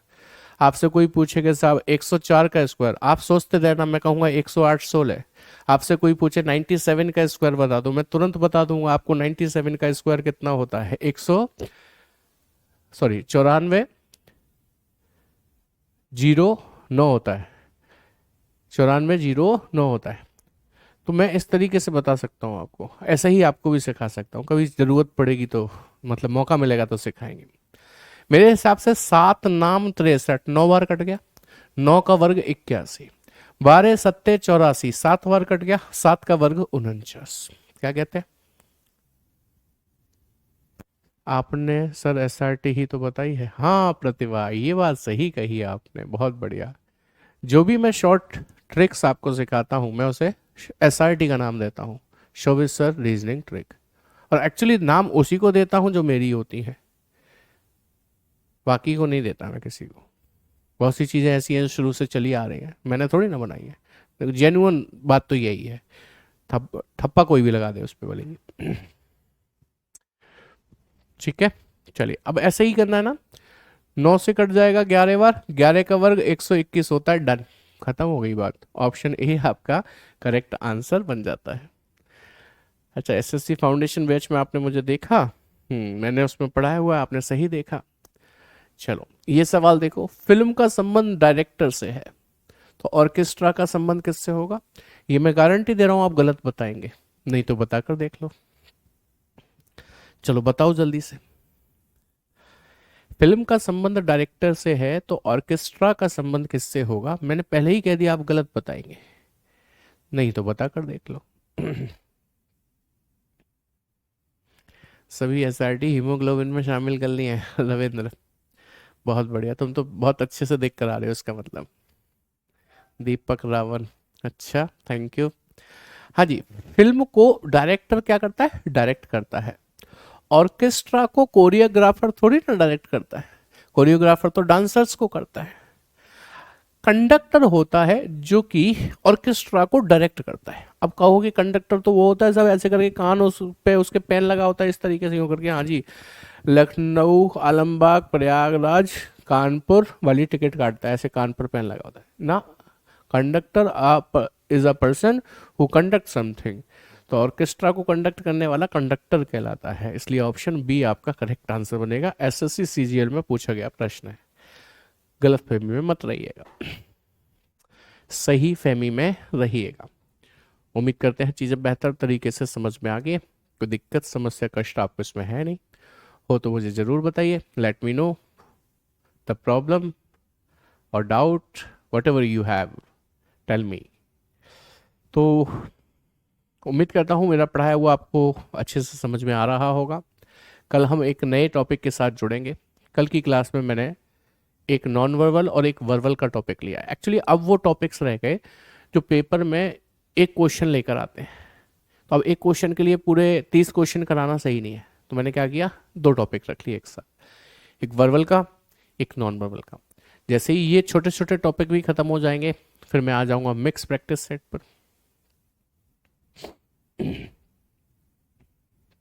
Speaker 1: आपसे कोई पूछेगा साहब 104 का स्क्वायर, आप सोचते रहना, मैं कहूंगा 108 16। आपसे कोई पूछे 97 का स्क्वायर बता दो, मैं तुरंत बता दूंगा आपको 97 का स्क्वायर कितना होता है, 94 09 होता है, 9409 होता है। तो मैं इस तरीके से बता सकता हूँ आपको, ऐसा ही आपको भी सिखा सकता हूँ, कभी जरूरत पड़ेगी तो, मतलब मौका मिलेगा तो सिखाएंगे। मेरे हिसाब से 7 नाम 63, 9 बार कट गया, 9 का वर्ग 81, 12 सत्ते 84, 7 बार कट गया, 7 का वर्ग 49। क्या कहते हैं आपने, सर एसआरटी ही तो बताई है। हाँ प्रतिभा, ये बात सही कही आपने, बहुत बढ़िया। जो भी मैं शॉर्ट ट्रिक्स आपको सिखाता हूं मैं उसे एसआरटी का नाम देता हूं, शोभित सर रीजनिंग ट्रिक। और एक्चुअली नाम उसी को देता हूं जो मेरी होती है, बाकी को नहीं देता मैं किसी को। बहुत सी चीज़ें ऐसी हैं जो शुरू से चली आ रही हैं, मैंने थोड़ी ना बनाई है। जेन्युइन बात तो यही है, ठप्पा कोई भी लगा दे उस पर बोलेगी। ठीक है, चलिए अब ऐसे ही करना है ना। 9 से कट जाएगा 11 बार, 11 का वर्ग 121 होता है, डन, खत्म हो गई बात। ऑप्शन ए आपका करेक्ट आंसर बन जाता है। अच्छा एसएससी फाउंडेशन बैच में आपने मुझे देखा, मैंने उसमें पढ़ाया हुआ है, आपने सही देखा। चलो ये सवाल देखो, फिल्म का संबंध डायरेक्टर से है तो ऑर्केस्ट्रा का संबंध किससे होगा। ये मैं गारंटी दे रहा हूं आप गलत बताएंगे, नहीं तो बताकर देख लो। चलो बताओ जल्दी से। फिल्म का संबंध डायरेक्टर से है तो ऑर्केस्ट्रा का संबंध किससे होगा, मैंने पहले ही कह दिया आप गलत बताएंगे, नहीं तो बताकर देख लो। सभी एसआरटी हीमोग्लोबिन में शामिल कर लिए हैं रविंद्र, बहुत बढ़िया, तुम तो बहुत अच्छे से देख कर आ रहे हो इसका मतलब। दीपक रावण, अच्छा थैंक यू। हाँ जी, फिल्म को डायरेक्टर क्या करता है, डायरेक्ट करता है। ऑर्केस्ट्रा को कोरियोग्राफर थोड़ी ना डायरेक्ट करता है, कोरियोग्राफर तो डांसर्स को करता है। कंडक्टर होता है जो कि ऑर्केस्ट्रा को डायरेक्ट करता है। अब कहोगे कंडक्टर तो वो होता है सब ऐसे करके कान उस पे उसके पेन लगा होता है इस तरीके से यूं करके, हाँ जी, लखनऊ आलमबाग प्रयागराज कानपुर वाली टिकट काटता है, ऐसे कान पर पेन लगा होता है ना। Conductor is a person who conduct something, तो ऑर्केस्ट्रा को कंडक्ट करने वाला कंडक्टर कहलाता है, इसलिए ऑप्शन बी आपका करेक्ट आंसर बनेगा। एसएससी सीजीएल में पूछा गया प्रश्न है, गलत फहमी में मत रहिएगा, सही फहमी में रहिएगा। उम्मीद करते हैं चीज़ें बेहतर तरीके से समझ में आ गई। कोई दिक्कत समस्या कष्ट आपको इसमें है नहीं, हो तो मुझे ज़रूर बताइए। Let me know the problem और doubt, whatever you have, tell me. तो उम्मीद करता हूँ मेरा पढ़ाया हुआ आपको अच्छे से समझ में आ रहा होगा। कल हम एक नए टॉपिक के साथ जुड़ेंगे। कल की क्लास में मैंने एक नॉन वर्बल और एक वर्बल का टॉपिक लिया। एक्चुअली अब वो टॉपिक्स रह गए जो पेपर में एक क्वेश्चन लेकर आते हैं, तो अब एक क्वेश्चन के लिए पूरे 30 क्वेश्चन कराना सही नहीं है, तो मैंने क्या किया, 2 टॉपिक रख लिए एक साथ, एक वर्बल का एक नॉन वर्बल का। जैसे ही ये छोटे छोटे टॉपिक भी खत्म हो जाएंगे, फिर मैं आ जाऊंगा मिक्स प्रैक्टिस सेट पर।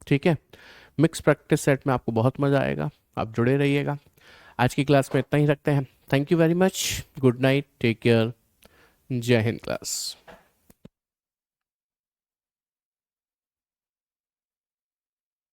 Speaker 1: ठीक है, मिक्स प्रैक्टिस सेट में आपको बहुत मजा आएगा, आप जुड़े रहिएगा। आज की क्लास में इतना ही रखते हैं। Thank you very much, good night, take care, Jai Hind class.